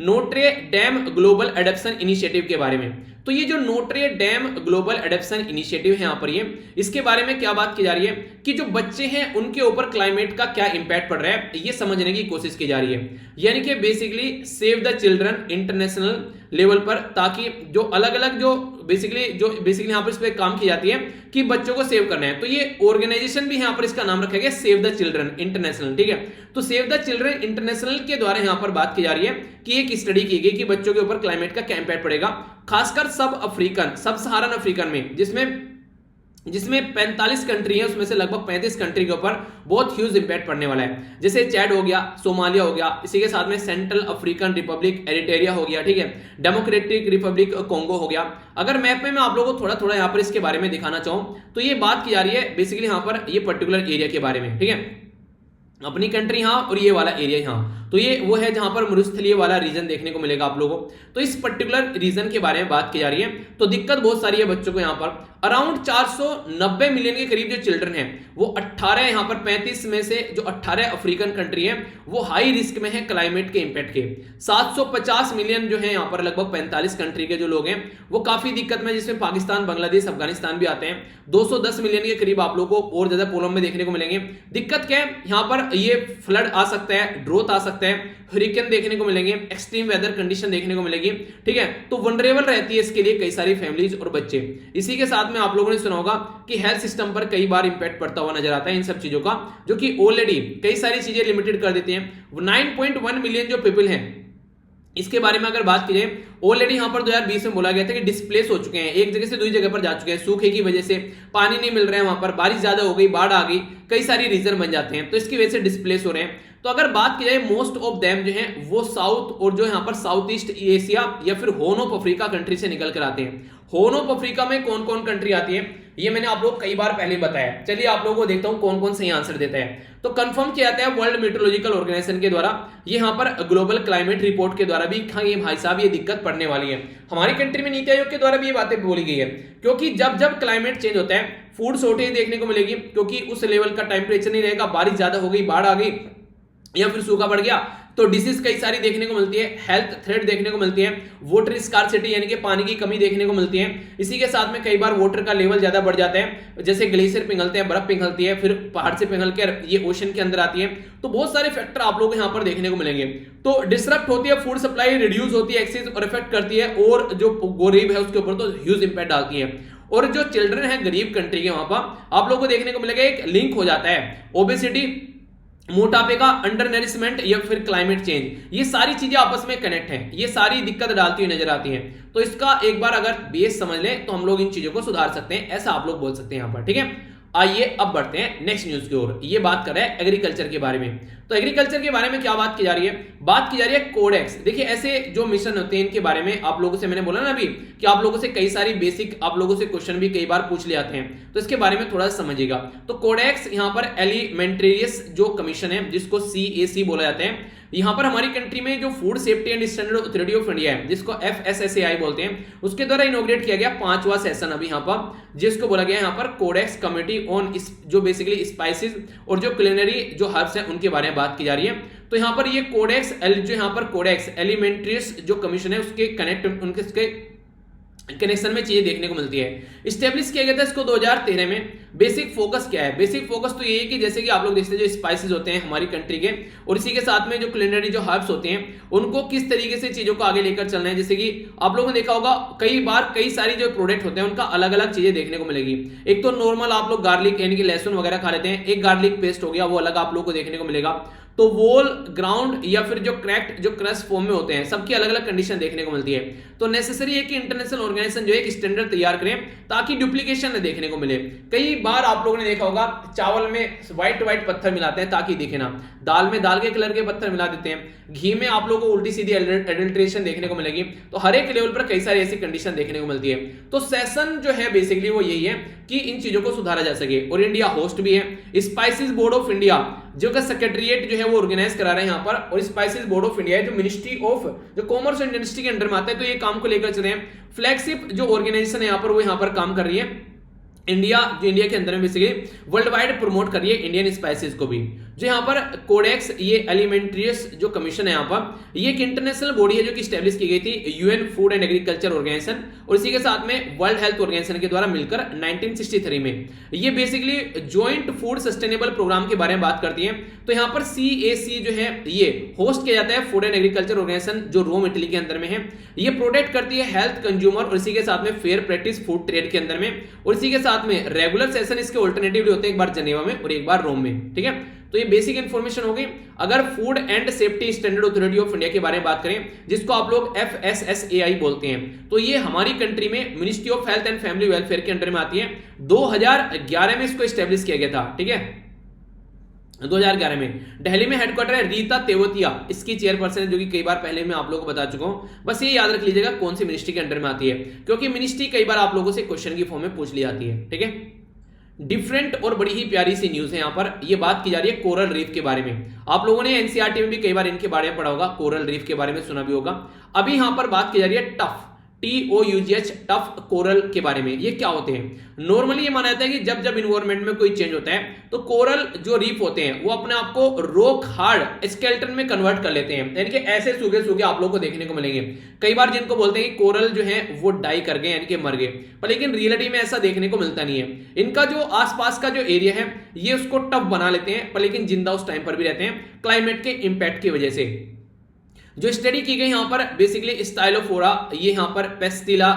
Notre dam global adaptation initiative के बारे में। तो ये जो Notre dam global adaptation initiative है यहाँ पर ये, इसके बारे में क्या बात की जा रही है कि जो बच्चे हैं उनके ऊपर क्लाइमेट का क्या इंपैक्ट पड़ रहा है, ये समझने की कोशिश की जा रही है। यानी कि basically save the children international level पर, ताकि जो अलग अलग जो बेसिकली यहाँ पर इस पे काम की जाती है कि बच्चों को सेव करना है। तो ये ऑर्गेनाइजेशन भी यहाँ पर इसका नाम रखा गया सेव द चिल्ड्रन इंटरनेशनल, ठीक है। तो सेव द चिल्ड्रन इंटरनेशनल के द्वारा यहाँ पर बात की जा रही है कि एक स्टडी की गई कि बच्चों के ऊपर क्लाइमेट का क्या इंपैक्ट पड़ेगा, खासकर सब सहारन अफ्रीकन में, जिसमें 45 कंट्री है, उसमें से लगभग 35 कंट्री के ऊपर बहुत ह्यूज इंपैक्ट पड़ने वाला है। जैसे चैड हो गया, सोमालिया हो गया, इसी के साथ में सेंट्रल अफ्रीकन रिपब्लिक एरिटेरिया हो गया, ठीक है, डेमोक्रेटिक रिपब्लिक कोंगो हो गया। अगर मैप में मैं आप लोगों को थोड़ा यहाँ पर इसके बारे में दिखाना चाहूँ तो ये बात की जा रही है बेसिकली यहाँ पर ये पर्टिकुलर एरिया के बारे में, ठीक है। अपनी कंट्री यहाँ और ये वाला एरिया यहाँ, तो ये वो है जहां पर मरुस्थलीय वाला रीजन देखने को मिलेगा आप लोगों को। तो इस पर्टिकुलर रीजन के बारे में बात की जा रही है। तो दिक्कत बहुत सारी है बच्चों को यहाँ पर। अराउंड 490 मिलियन के करीब जो चिल्ड्रन हैं वो 18 यहाँ पर 35 में से जो 18 अफ्रीकन कंट्री है वो हाई रिस्क में है क्लाइमेट के इंपैक्ट के। 750 मिलियन जो है यहाँ पर लगभग 45 कंट्री के जो लोग हैं वो काफी दिक्कत में, जिसमें पाकिस्तान, बांग्लादेश, अफगानिस्तान भी आते हैं। 210 मिलियन के करीब आप लोगों को और ज्यादा प्रॉब्लम में देखने को मिलेंगे। दिक्कत क्या है यहाँ पर, ये फ्लड आ सकता है, ड्रोथ आ सकता है, हरिकेन देखने को मिलेंगे, एक्सट्रीम वेदर कंडीशन देखने को मिलेगी, ठीक है। तो वनरेबल रहती है इसके लिए कई सारी फैमिलीज और बच्चे। इसी के साथ में आप लोगों ने सुना होगा कि हेल्थ सिस्टम पर कई बार इंपैक्ट पड़ता हुआ नजर आता है इन सब चीजों का, जो कि ऑलरेडी कई सारी चीजें लिमिटेड कर देती हैं। 9.1 मिलियन जो पीपल हैं इसके बारे में अगर बात की जाए, ऑलरेडी यहां पर 2020 में बोला गया था कि डिस्प्लेस हो चुके हैं, एक जगह से दूसरी जगह पर जा चुके हैं, सूखे की वजह से पानी नहीं मिल रहा है, वहां पर बारिश ज्यादा हो गई, बाढ़ आ गई, कई सारी रीजन बन जाते हैं, तो इसकी वजह से डिस्प्लेस हो रहे हैं। तो अगर बात की जाए मोस्ट ऑफ देम जो है वो साउथ और जो यहाँ पर साउथ ईस्ट एशिया या फिर हॉर्न ऑफ अफ्रीका कंट्री से निकल कर आते हैं। हॉर्न ऑफ अफ्रीका में कौन कौन कंट्री आती है ये मैंने आप लोग कई बार पहले बताया। चलिए आप लोगों को देखता हूं कौन कौन सही आंसर देता है। तो कंफर्म किया जाता है वर्ल्ड मेट्रोलॉजिकल ऑर्गेनाइजेशन के द्वारा, ये यहाँ पर ग्लोबल क्लाइमेट रिपोर्ट के द्वारा भी, हाँ ये भाई साहब ये दिक्कत पड़ने वाली है। हमारी कंट्री में नीति आयोग के द्वारा भी ये बातें बोली गई है, क्योंकि जब जब क्लाइमेट चेंज होता है फूड शॉर्टेज देखने को मिलेगी, क्योंकि उस लेवल का टेम्परेचर नहीं रहेगा, बारिश ज्यादा हो गई, बाढ़ आ गई या फिर सूखा पड़ गया, तो डिसीज कई सारी देखने को मिलती है, हेल्थ थ्रेट देखने को मिलती है, वाटर स्कार्सिटी यानी कि पानी की कमी देखने को मिलती है। इसी के साथ में कई बार वाटर का लेवल ज्यादा बढ़ जाता है, जैसे ग्लेशियर पिघलते हैं, बर्फ पिघलती है, फिर पहाड़ से पिघल के ये ओशन के अंदर आती है। तो बहुत सारे फैक्टर आप लोग यहाँ पर देखने को मिलेंगे। तो डिसरप्ट होती है फूड सप्लाई, रिड्यूस होती है एक्सेस और इफेक्ट करती है, और जो गरीब है उसके ऊपर तो ह्यूज इंपैक्ट डालती है। और जो चिल्ड्रन है गरीब कंट्री के, वहां पर आप लोग को देखने को मिलेगा एक लिंक हो जाता है, ओबेसिटी, मोटापे का, अंडर नरिशमेंट या फिर क्लाइमेट चेंज, ये सारी चीजें आपस में कनेक्ट हैं, ये सारी दिक्कत डालती हुई नजर आती हैं। तो इसका एक बार अगर बेस समझ लें तो हम लोग इन चीजों को सुधार सकते हैं, ऐसा आप लोग बोल सकते हैं यहां पर, ठीक है। आइए अब बढ़ते हैं नेक्स्ट न्यूज की ओर। ये बात कर रहे हैं एग्रीकल्चर के बारे में। तो एग्रीकल्चर के बारे में क्या बात की जा रही है, बात की जा रही है कोडेक्स। देखिए ऐसे जो मिशन होते हैं इनके बारे में आप लोगों से मैंने बोला ना अभी कि आप लोगों से कई सारी बेसिक आप लोगों से क्वेश्चन भी कई बार पूछ ले आते हैं, तो इसके बारे में थोड़ा सा समझिएगा। तो कोडेक्स यहाँ पर एलिमेंट्रियस जो कमीशन है जिसको CAC बोला जाता है, यहां पर हमारी कंट्री में जो food safety and standard authority of India है जिसको FSSAI बोलते हैं, उसके द्वारा इनॉग्रेट किया गया 5वां सेशन अभी यहां पर, जिसको बोला गया यहां पर कोडेक्स कमिटी ऑन जो बेसिकली स्पाइसेस और जो क्लिनरी जो हर्ब्स हैं उनके बारे में बात की जा रही है। तो यहां पर ये कोडेक्स जो यहां पर कोडेक्स एलिमेंट्रियस जो कमीशन है उसके उनके कनेक्शन में चीजें देखने को मिलती है। स्टेब्लिश किया गया था इसको 2013 में। बेसिक फोकस क्या है, बेसिक फोकस तो ये है कि जैसे कि आप लोग देखते हैं जो स्पाइसेस होते हैं हमारी कंट्री के, और इसी के साथ में जो क्लिनरी जो हर्ब्स होते हैं उनको किस तरीके से चीजों को आगे लेकर चलना है। जैसे कि आप लोगों ने देखा होगा कई बार कई सारी जो प्रोडक्ट होते हैं उनका अलग अलग चीजें देखने को मिलेगी। एक तो नॉर्मल आप लोग गार्लिक यानी कि लहसुन वगैरह खा लेते हैं, एक गार्लिक पेस्ट हो गया वो अलग आप लोग को देखने को मिलेगा। तो वोल ग्राउंड या फिर जो क्रैक्ड जो क्रश फॉर्म में होते हैं सबकी अलग अलग कंडीशन देखने को मिलती है। तो नेसेसरी है कि इंटरनेशनल ऑर्गेनाइजेशन जो एक स्टैंडर्ड तैयार करें ताकि डुप्लीकेशन न देखने को मिले। कई बार आप लोगों ने देखा होगा चावल में व्हाइट पत्थर मिलाते हैं ताकि दिखे ना, दाल में दाल के कलर के पत्थर मिला देते हैं, घी में आप लोगों को उल्टी सीधी एडल्ट्रेशन देखने को मिलेगी। तो हर एक लेवल पर कई सारी ऐसी कंडीशन देखने को मिलती है। तो सेशन जो है बेसिकली वो यही है कि इन चीजों को सुधारा जा सके। और इंडिया होस्ट भी है, स्पाइसेस बोर्ड ऑफ इंडिया जो का सेक्रेटरिएट जो है वो ऑर्गेनाइज करा रहे हैं यहाँ पर, और स्पाइसेस बोर्ड ऑफ इंडिया जो मिनिस्ट्री ऑफ जो कॉमर्स एंड इंडस्ट्री के अंडर में आता है, तो ये काम को लेकर चल रहे हैं। फ्लैगशिप जो ऑर्गेनाइजेशन है यहाँ पर वो यहाँ पर काम कर रही है इंडिया, जो इंडिया के अंदर में बेसिकली वर्ल्ड वाइड प्रमोट कर रही है इंडियन स्पाइसेस को भी। जो यहाँ पर कोडेक्स ये एलिमेंट्रियस जो कमीशन है यहाँ पर, ये एक इंटरनेशनल बॉडी है जो कि स्टैब्लिश की गई थी UN Food and Agriculture Organization और इसी के साथ में वर्ल्ड हेल्थ ऑर्गेनाइजेशन के द्वारा मिलकर 1963 में। ये basically joint food sustainable programme के बारे में बात करती है। तो यहाँ पर CAC जो है ये होस्ट किया जाता है फूड एंड एग्रीकल्चर ऑर्गेनाइजेशन जो रोम इटली के अंदर में है। ये प्रोटेक्ट करती है हेल्थ कंज्यूमर और इसी के साथ में फेयर प्रैक्टिस फूड ट्रेड के अंदर में, और इसी के साथ में रेगुलर सेशन इसके ऑल्टरनेटिवली होते हैं, एक बार जेनेवा में और एक बार रोम में, ठीक है। तो ये बेसिक इंफॉर्मेशन हो गई। अगर food and safety standard authority of India के बारे में बात करें जिसको आप लोग FSSAI बोलते हैं, तो ये हमारी कंट्री में ministry of health and family welfare के अंडर में आती है। 2011 में इसको एस्टेब्लिश किया गया था, ठीक है। 2011 में दिल्ली में हेडक्वार्टर है, रीता तेवतिया इसकी चेयरपर्सन है, जो कि कई बार पहले मैं आप लोगों को बता चुका हूं। बस ये याद रख लीजिएगा कौन सी मिनिस्ट्री के अंडर में आती है, क्योंकि मिनिस्ट्री कई बार आप लोगों से क्वेश्चन की फॉर्म में पूछ ली जाती है, ठीक है। डिफरेंट और बड़ी ही प्यारी सी न्यूज है यहाँ पर। ये बात की जा रही है कोरल रीफ के बारे में। आप लोगों ने NCERT में भी कई बार इनके बारे में पढ़ा होगा, कोरल रीफ के बारे में सुना भी होगा। अभी यहाँ पर बात की जा रही है TOUGH टफ कोरल के बारे में। ये क्या होते हैं? नॉर्मली ये माना जाता है कि जब जब इन्वायरमेंट में कोई चेंज होता है तो कोरल जो रीफ होते हैं वो अपने आप को रॉक हार्ड स्केलेटन में कन्वर्ट कर लेते हैं, यानी कि ऐसे सूखे सूखे आप लोगों को देखने को मिलेंगे। कई बार जिनको बोलते हैं कि कोरल जो है वो डाई कर गए यानी कि मर गए, पर लेकिन रियलिटी में ऐसा देखने को मिलता नहीं है। इनका जो आसपास का जो एरिया है ये उसको टफ बना लेते हैं, पर लेकिन जिंदा उस टाइम पर भी रहते हैं क्लाइमेट के इंपैक्ट की वजह से। जो स्टडी की गई यहाँ पर बेसिकली स्टाइलोफोरा, ये यहाँ पर पेस्टिला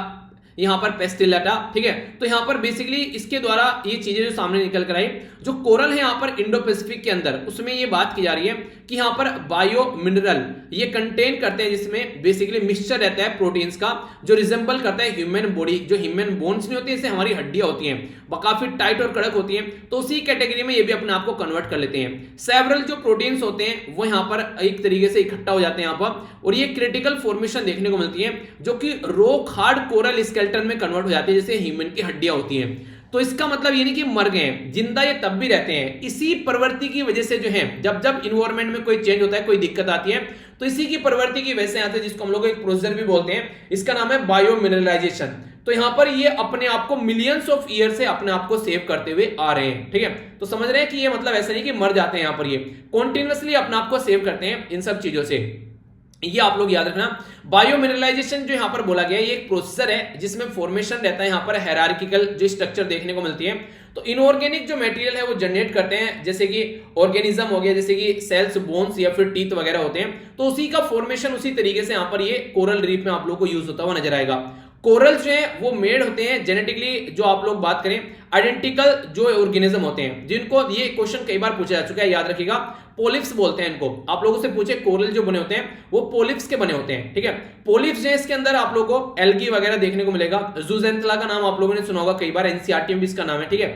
यहाँ पर पेस्टिलेटा, ठीक है। तो यहाँ पर बेसिकली इसके द्वारा ये चीजें जो सामने निकल कर आई, जो कोरल है यहाँ पर इंडो पैसिफिक के अंदर, उसमें ये बात की जा रही है कि यहाँ पर बायो मिनरल ये कंटेन करते हैं, जिसमें बेसिकली मिक्सचर रहता है प्रोटीन्स का, जो रिजेंबल करता है ह्यूमन बॉडी, जो ह्यूमन बोन्स नहीं होती, जैसे हमारी हड्डियां होती हैं, काफी टाइट और कड़क होती हैं, तो उसी कैटेगरी में ये भी अपने आप को कन्वर्ट कर लेते हैं। सेवरल जो प्रोटीन्स होते हैं वो यहाँ पर एक तरीके से इकट्ठा हो जाते हैं यहाँ पर, और ये क्रिटिकल फॉर्मेशन देखने को मिलती है, जो कि रॉक हार्ड कोरल स्केलेटन में कन्वर्ट हो जाती है, जैसे ह्यूमन की हड्डियां होती हैं। तो इसका मतलब ये नहीं कि मर गए हैं, जिंदा ये तब भी रहते हैं। इसी प्रवृत्ति की वजह से जो है, जब जब इन्वायरमेंट में कोई चेंज होता है, कोई दिक्कत आती है, तो इसी की प्रवृत्ति की वजह से आते हैं, जिसको हम लोग एक प्रोसीजर भी बोलते हैं, इसका नाम है बायो मिनरलाइजेशन। तो यहां पर ये अपने आप को मिलियंस ऑफ ईयर से अपने आप को सेव करते हुए आ रहे हैं, ठीक है। तो समझ रहे हैं कि ये मतलब ऐसा नहीं कि मर जाते हैं, यहां पर ये कॉन्टिन्यूअसली अपने आप को सेव करते हैं इन सब चीजों से, ये आप लोग याद रखना। बायो मिनरलाइजेशन जो यहां पर बोला गया है, ये एक प्रोसेसर है जिसमें फॉर्मेशन रहता है, यहां पर हायरार्किकल जो स्ट्रक्चर देखने को मिलती है। तो इनऑर्गेनिक जो मटेरियल है वो जनरेट करते हैं, जैसे कि ऑर्गेनिज्म हो गया, जैसे कि सेल्स, बोन्स या फिर टीथ वगैरह होते हैं, तो उसी का फॉर्मेशन उसी तरीके से यहां पर ये कोरल रीफ में आप लोग को यूज होता हुआ नजर आएगा। कोरल्स जो है वो मेड होते हैं जेनेटिकली, जो आप लोग बात करें आइडेंटिकल जो ऑर्गेनिज्म होते हैं, जिनको ये क्वेश्चन कई बार पूछा जा चुका है, याद रखिएगा। पोलिप्स बोलते हैं इनको, आप लोगों से पूछे कोरल जो बने होते हैं वो पोलिप्स के बने होते हैं, ठीक है। पोलिप्स जो है इसके अंदर आप लोगों को एल्गी वगैरह देखने को मिलेगा। जूजेंथला का नाम आप लोगों ने सुना होगा कई बार, एनसीईआरटी में भी इसका नाम है, ठीक है।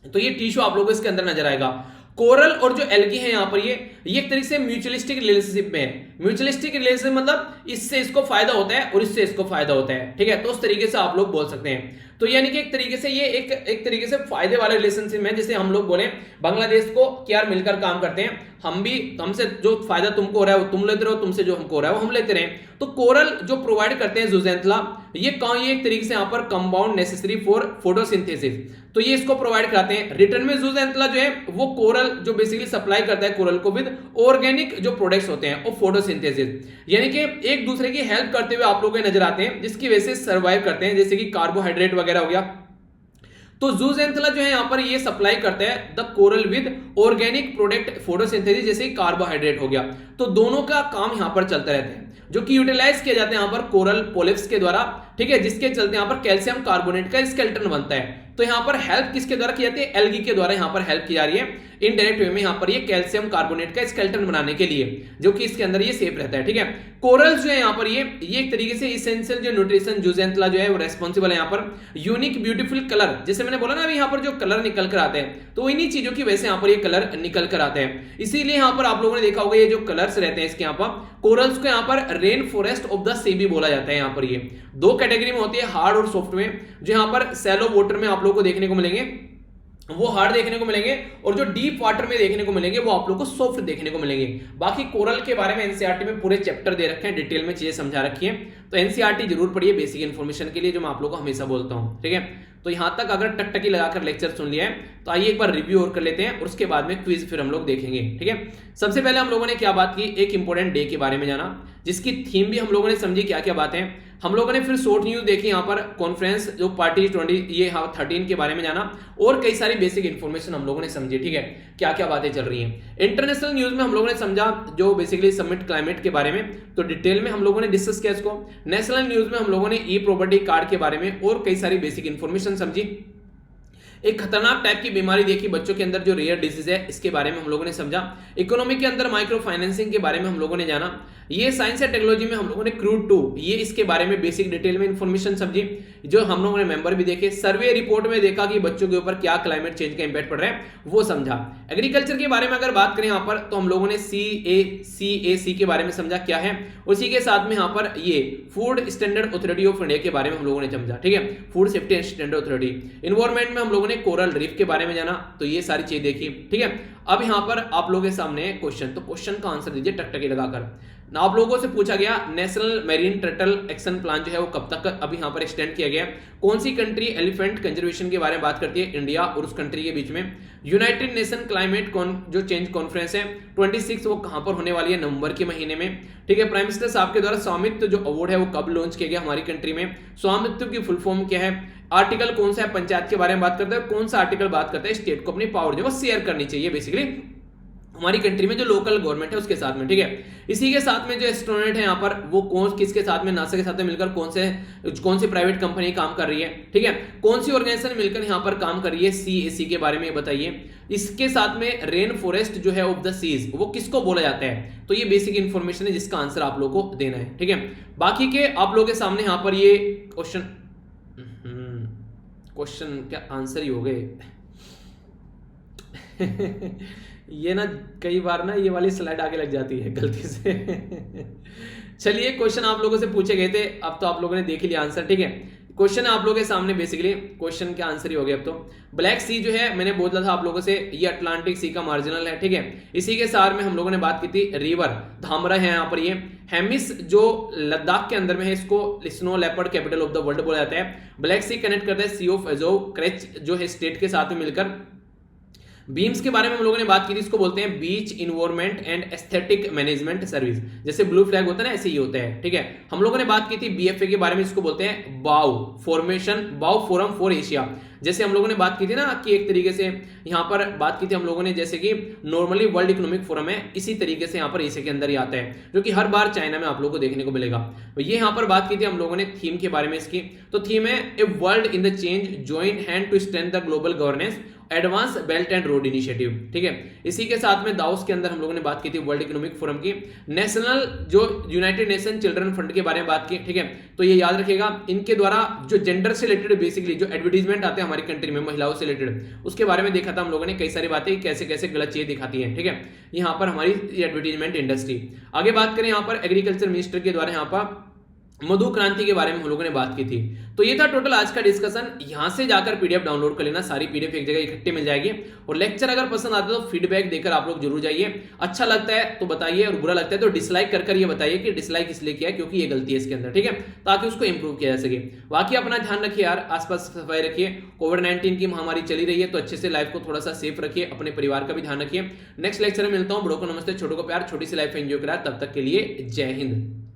तो ये टिश्यू आप लोगों को इसके अंदर नजर आएगा। कोरल और जो एल्गी है यहाँ पर ये एक तरीके से म्यूचुअलिस्टिक रिलेशनशिप में है। म्यूचुअलिस्टिक रिलेशनशिप मतलब इससे इसको फायदा होता है और इससे इसको फायदा होता है, ठीक है। तो उस तरीके से आप लोग बोल सकते हैं। तो यानी कि एक तरीके से ये एक तरीके से फायदे वाले रिलेशनशिप है, जैसे हम लोग बोले बांग्लादेश को कि यार मिलकर काम करते हैं, हम भी, हमसे जो फायदा तुमको हो रहा है वो तुम लेते रहो, तुमसे जो हमको हो रहा है वो हम लेते रहे। तो कोरल जो प्रोवाइड करते हैं जूजेंथला, ये एक तरीके से यहाँ पर कंपाउंड नेसेसरी फॉर फोटोसिंथेसिस, तो ये इसको प्रोवाइड कराते हैं। रिटर्न में जूजेंथला जो है वो कोरल जो बेसिकली सप्लाई करता है कोरल को विद ऑर्गेनिक जो प्रोडक्ट्स होते हैं वो फोटोसिंथेसिस, यानी कि एक दूसरे की हेल्प करते हुए आप लोगों को नजर आते हैं, जिसकी वजह से सर्वाइव करते हैं, जैसे कि कार्बोहाइड्रेट वगैरह हो गया। तो जूजेंथला जो है यहाँ पर ये सप्लाई करता है the coral with organic product photosynthesis, जैसे कार्बोहाइड्रेट हो गया। तो दोनों का काम यहाँ पर चलता रहता है, जो कि यूटिलाइज किया जाता है यहाँ पर कोरल पोलिप्स के द्वारा, ठीक है, जिसके चलते यहाँ पर कैल्शियम कार्बोनेट का स्केलेटन बनता है। तो यहाँ पर हेल्प किसके द्वारा की जाती है? एल्गी के द्वारा यहाँ पर हेल्प की जा रही है इनडायरेक्ट वे में, यहाँ पर ये कैल्शियम कार्बोनेट का स्केलेटन बनाने के लिए, जो कि इसके अंदर ये सेफ रहता है, ठीक है। कोरल्स जो है यहाँ पर ये एक तरीके से इसेंशियल जो न्यूट्रिशन जूजेंथला जो है वो रेस्पॉन्सिबल है यहाँ पर यूनिक ब्यूटीफुल कलर, जैसे मैंने बोला ना अभी यहाँ पर जो कलर निकल कर आते हैं, तो इन्हीं चीजों की वजह से यहाँ पर ये कलर निकल कर आते हैं। इसीलिए यहाँ पर आप लोगों ने देखा होगा ये जो कलर्स रहते हैं इसके यहाँ पर कोरल्स को यहाँ पर रेन फॉरेस्ट ऑफ द सी भी बोला जाता है। यहाँ पर ये दो कैटेगरी में होती है, हार्ड और सॉफ्ट में। जो यहाँ पर सैलो वाटर में आप लोगों को देखने को मिलेंगे वो हार्ड देखने को मिलेंगे, और जो डीप वाटर में देखने को मिलेंगे वो आप लोग को सॉफ्ट देखने को मिलेंगे। बाकी कोरल के बारे में एनसीईआरटी में पूरे चैप्टर दे रखे हैं, डिटेल में चीजें समझा रखी है, तो एनसीईआरटी जरूर पढ़िए बेसिक इन्फॉर्मेशन के लिए, जो मैं आप लोग को हमेशा बोलता हूं, ठीक है। तो यहां तक अगर टकटकी लगाकर लेक्चर सुन लिया है तो आइए एक बार रिव्यू और कर लेते हैं, और उसके बाद में क्विज फिर हम लोग देखेंगे, ठीक है। सबसे पहले हम लोगों ने क्या बात की, एक इंपॉर्टेंट डे के बारे में जाना, जिसकी थीम भी हम लोगों ने समझी क्या क्या बातें। हम लोगों ने फिर शॉर्ट न्यूज देखी यहाँ पर कॉन्फ्रेंस जो पार्टी 13 के बारे में जाना, और कई सारी बेसिक इंफॉर्मेशन हम लोगों ने समझी, ठीक है, क्या क्या बातें चल रही हैं। इंटरनेशनल न्यूज में हम लोगों ने समझा जो बेसिकली समिट क्लाइमेट के बारे में, तो डिटेल में हम लोगों ने डिस्कस किया इसको। नेशनल न्यूज में हम लोगों ने ई प्रॉपर्टी कार्ड के बारे में और कई सारी बेसिक इंफॉर्मेशन समझी। एक खतरनाक टाइप की बीमारी देखी बच्चों के अंदर जो रेयर डिजीज है, इसके बारे में हम लोगों ने समझा। इकोनॉमी के अंदर माइक्रो फाइनेंसिंग के बारे में हम लोगों ने जाना। ये साइंस एंड टेक्नोलॉजी में हम लोगों ने क्रूड 2 ये इसके बारे में बेसिक डिटेल में इंफॉर्मेशन समझी, जो हम लोगों ने मेंबर भी देखे। सर्वे रिपोर्ट में देखा कि बच्चों के ऊपर क्या क्लाइमेट चेंज का इंपैक्ट पड़ रहा है वो समझा। एग्रीकल्चर के बारे में अगर बात करें यहाँ पर, तो हम लोगों ने CAC के बारे में समझा क्या है, उसी के साथ में यहाँ पर ये food standard authority of India के बारे में हम लोगों ने समझा, ठीक है, food safety and standard authority. Environment में हम लोगों ने कोरल रीफ के बारे में जाना, तो ये सारी चीज देखी, ठीक है। अब यहाँ पर आप लोगों के सामने क्वेश्चन, तो क्वेश्चन का आंसर दीजिए टकटकी लगाकर। ना आप लोगों से पूछा गया national marine turtle action plan जो है वो कब तक अब यहाँ पर एक्सटेंड किया गया, कौन सी कंट्री एलिफेंट कंजर्वेशन के बारे में बात करती है, इंडिया और उस कंट्री के बीच में। यूनाइटेड नेशन क्लाइमेट जो चेंज कॉन्फ्रेंस है 26 वो कहां पर होने वाली है, नवंबर के महीने में, ठीक है। प्राइम मिनिस्टर साहब के द्वारा स्वामित्व जो अवार्ड है वो कब लॉन्च किया गया हमारी कंट्री में, स्वामित्व की फुल फॉर्म क्या है, आर्टिकल कौन सा है, पंचायत के बारे में बात करता है, कौन सा आर्टिकल बात करता है स्टेट को अपनी पावर जो है शेयर करनी चाहिए बेसिकली, हमारी कंट्री में जो लोकल गवर्नमेंट है उसके साथ में, ठीक है। इसी के साथ में जो एस्ट्रोनॉट है यहाँ पर वो कौन किसके साथ में, नासा के साथ में मिलकर कौन सी प्राइवेट कंपनी काम कर रही है, ठीक है, कौन सी ऑर्गेनाइजेशन मिलकर यहाँ पर काम कर रही है, CAC के बारे में बताइए। इसके साथ में रेन फॉरेस्ट जो है ऑफ द सीज वो किसको बोला जाता है, तो ये बेसिक इंफॉर्मेशन है जिसका आंसर आप लोगों को देना है, ठीक है। बाकी के आप लोगों के सामने यहाँ पर ये क्वेश्चन क्या आंसर ही हो गए ये ना कई बार ना ये वाली स्लाइड आगे लग जाती है गलती से चलिए क्वेश्चन आप लोगों से पूछे गए थे, अब तो आप लोगों ने देख लिया आंसर, ठीक है। क्वेश्चन है आप लोगों के सामने, बेसिकली क्वेश्चन का आंसर ही हो गया अब तो। ब्लैक सी जो है मैंने बोला था आप लोगों से, ये अटलांटिक सी का मार्जिनल है, ठीक है। इसी के सार में हम लोगों ने बात की थी रिवर धामरा है यहाँ पर, ये हेमिस जो लद्दाख के अंदर में है, इसको snow leopard capital of the world बोला जाता है। ब्लैक सी कनेक्ट करता है सी ऑफ एजोव क्रेच जो है स्टेट के साथ में मिलकर। बीम्स के बारे में हम लोगों ने बात की थी, इसको बोलते हैं beach environment and aesthetic management service, जैसे ब्लू फ्लैग होता है ना ऐसे ही होता है, ठीक है। हम लोगों ने बात की थी BFA के बारे में, इसको बोलते हैं बाउ फोरम फॉर एशिया, जैसे हम लोगों ने बात की थी ना कि एक तरीके से यहाँ पर बात की थी हम लोगों ने, जैसे कि नॉर्मली वर्ल्ड इकोनॉमिक फोरम है, इसी तरीके से यहाँ पर एशिया के अंदर ही आता है, जो कि हर बार चाइना में आप लोगों को देखने को मिलेगा। तो ये यहाँ पर बात की थी हम लोगों ने थीम के बारे में इसकी, तो थीम है a world in the change joint hand to strength the global governance advance belt and road initiative, ठीक है। इसी के साथ में दाओस के अंदर हम लोगों ने बात की थी वर्ल्ड इकोनॉमिक फोरम की, नेशनल जो यूनाइटेड नेशन चिल्ड्रन फंड के बारे में बात की, ठीक है। तो ये याद रखेगा, इनके द्वारा जो जेंडर से रिलेटेड बेसिकली जो एडवर्टीजमेंट आते हैं हमारी कंट्री में महिलाओं से रिलेटेड, उसके बारे में देखा था हम लोगों ने, कई सारी बातें कैसे कैसे गलत चीजें दिखाती है, ठीक है। यहाँ पर हमारी एडवर्टीजमेंट इंडस्ट्री। आगे बात करें यहाँ पर एग्रीकल्चर मिनिस्टर के द्वारा यहाँ पर मधु क्रांति के बारे में हम लोगों ने बात की थी। तो ये था टोटल आज का डिस्कशन। यहां से जाकर PDF डाउनलोड कर लेना, सारी PDF एक जगह इकट्ठे मिल जाएगी। और लेक्चर अगर पसंद आता है तो फीडबैक देकर आप लोग जरूर जाइए, अच्छा लगता है तो बताइए और बुरा लगता है तो डिसलाइक कर ये बताइए कि डिसलाइक इसलिए किया है क्योंकि ये गलती है इसके अंदर, ठीक है, ताकि उसको इंप्रूव किया जा सके। बाकी अपना ध्यान रखिए यार, आसपास सफाई रखिए, कोविड-19 की महामारी चली रही है तो अच्छे से लाइफ को थोड़ा सा सेफ रखिए, अपने परिवार का भी ध्यान रखिए। नेक्स्ट लेक्चर में मिलता हूँ, बड़ों को नमस्ते, छोटों को प्यार, छोटी सी लाइफ एंजॉय करा, तब तक के लिए जय हिंद।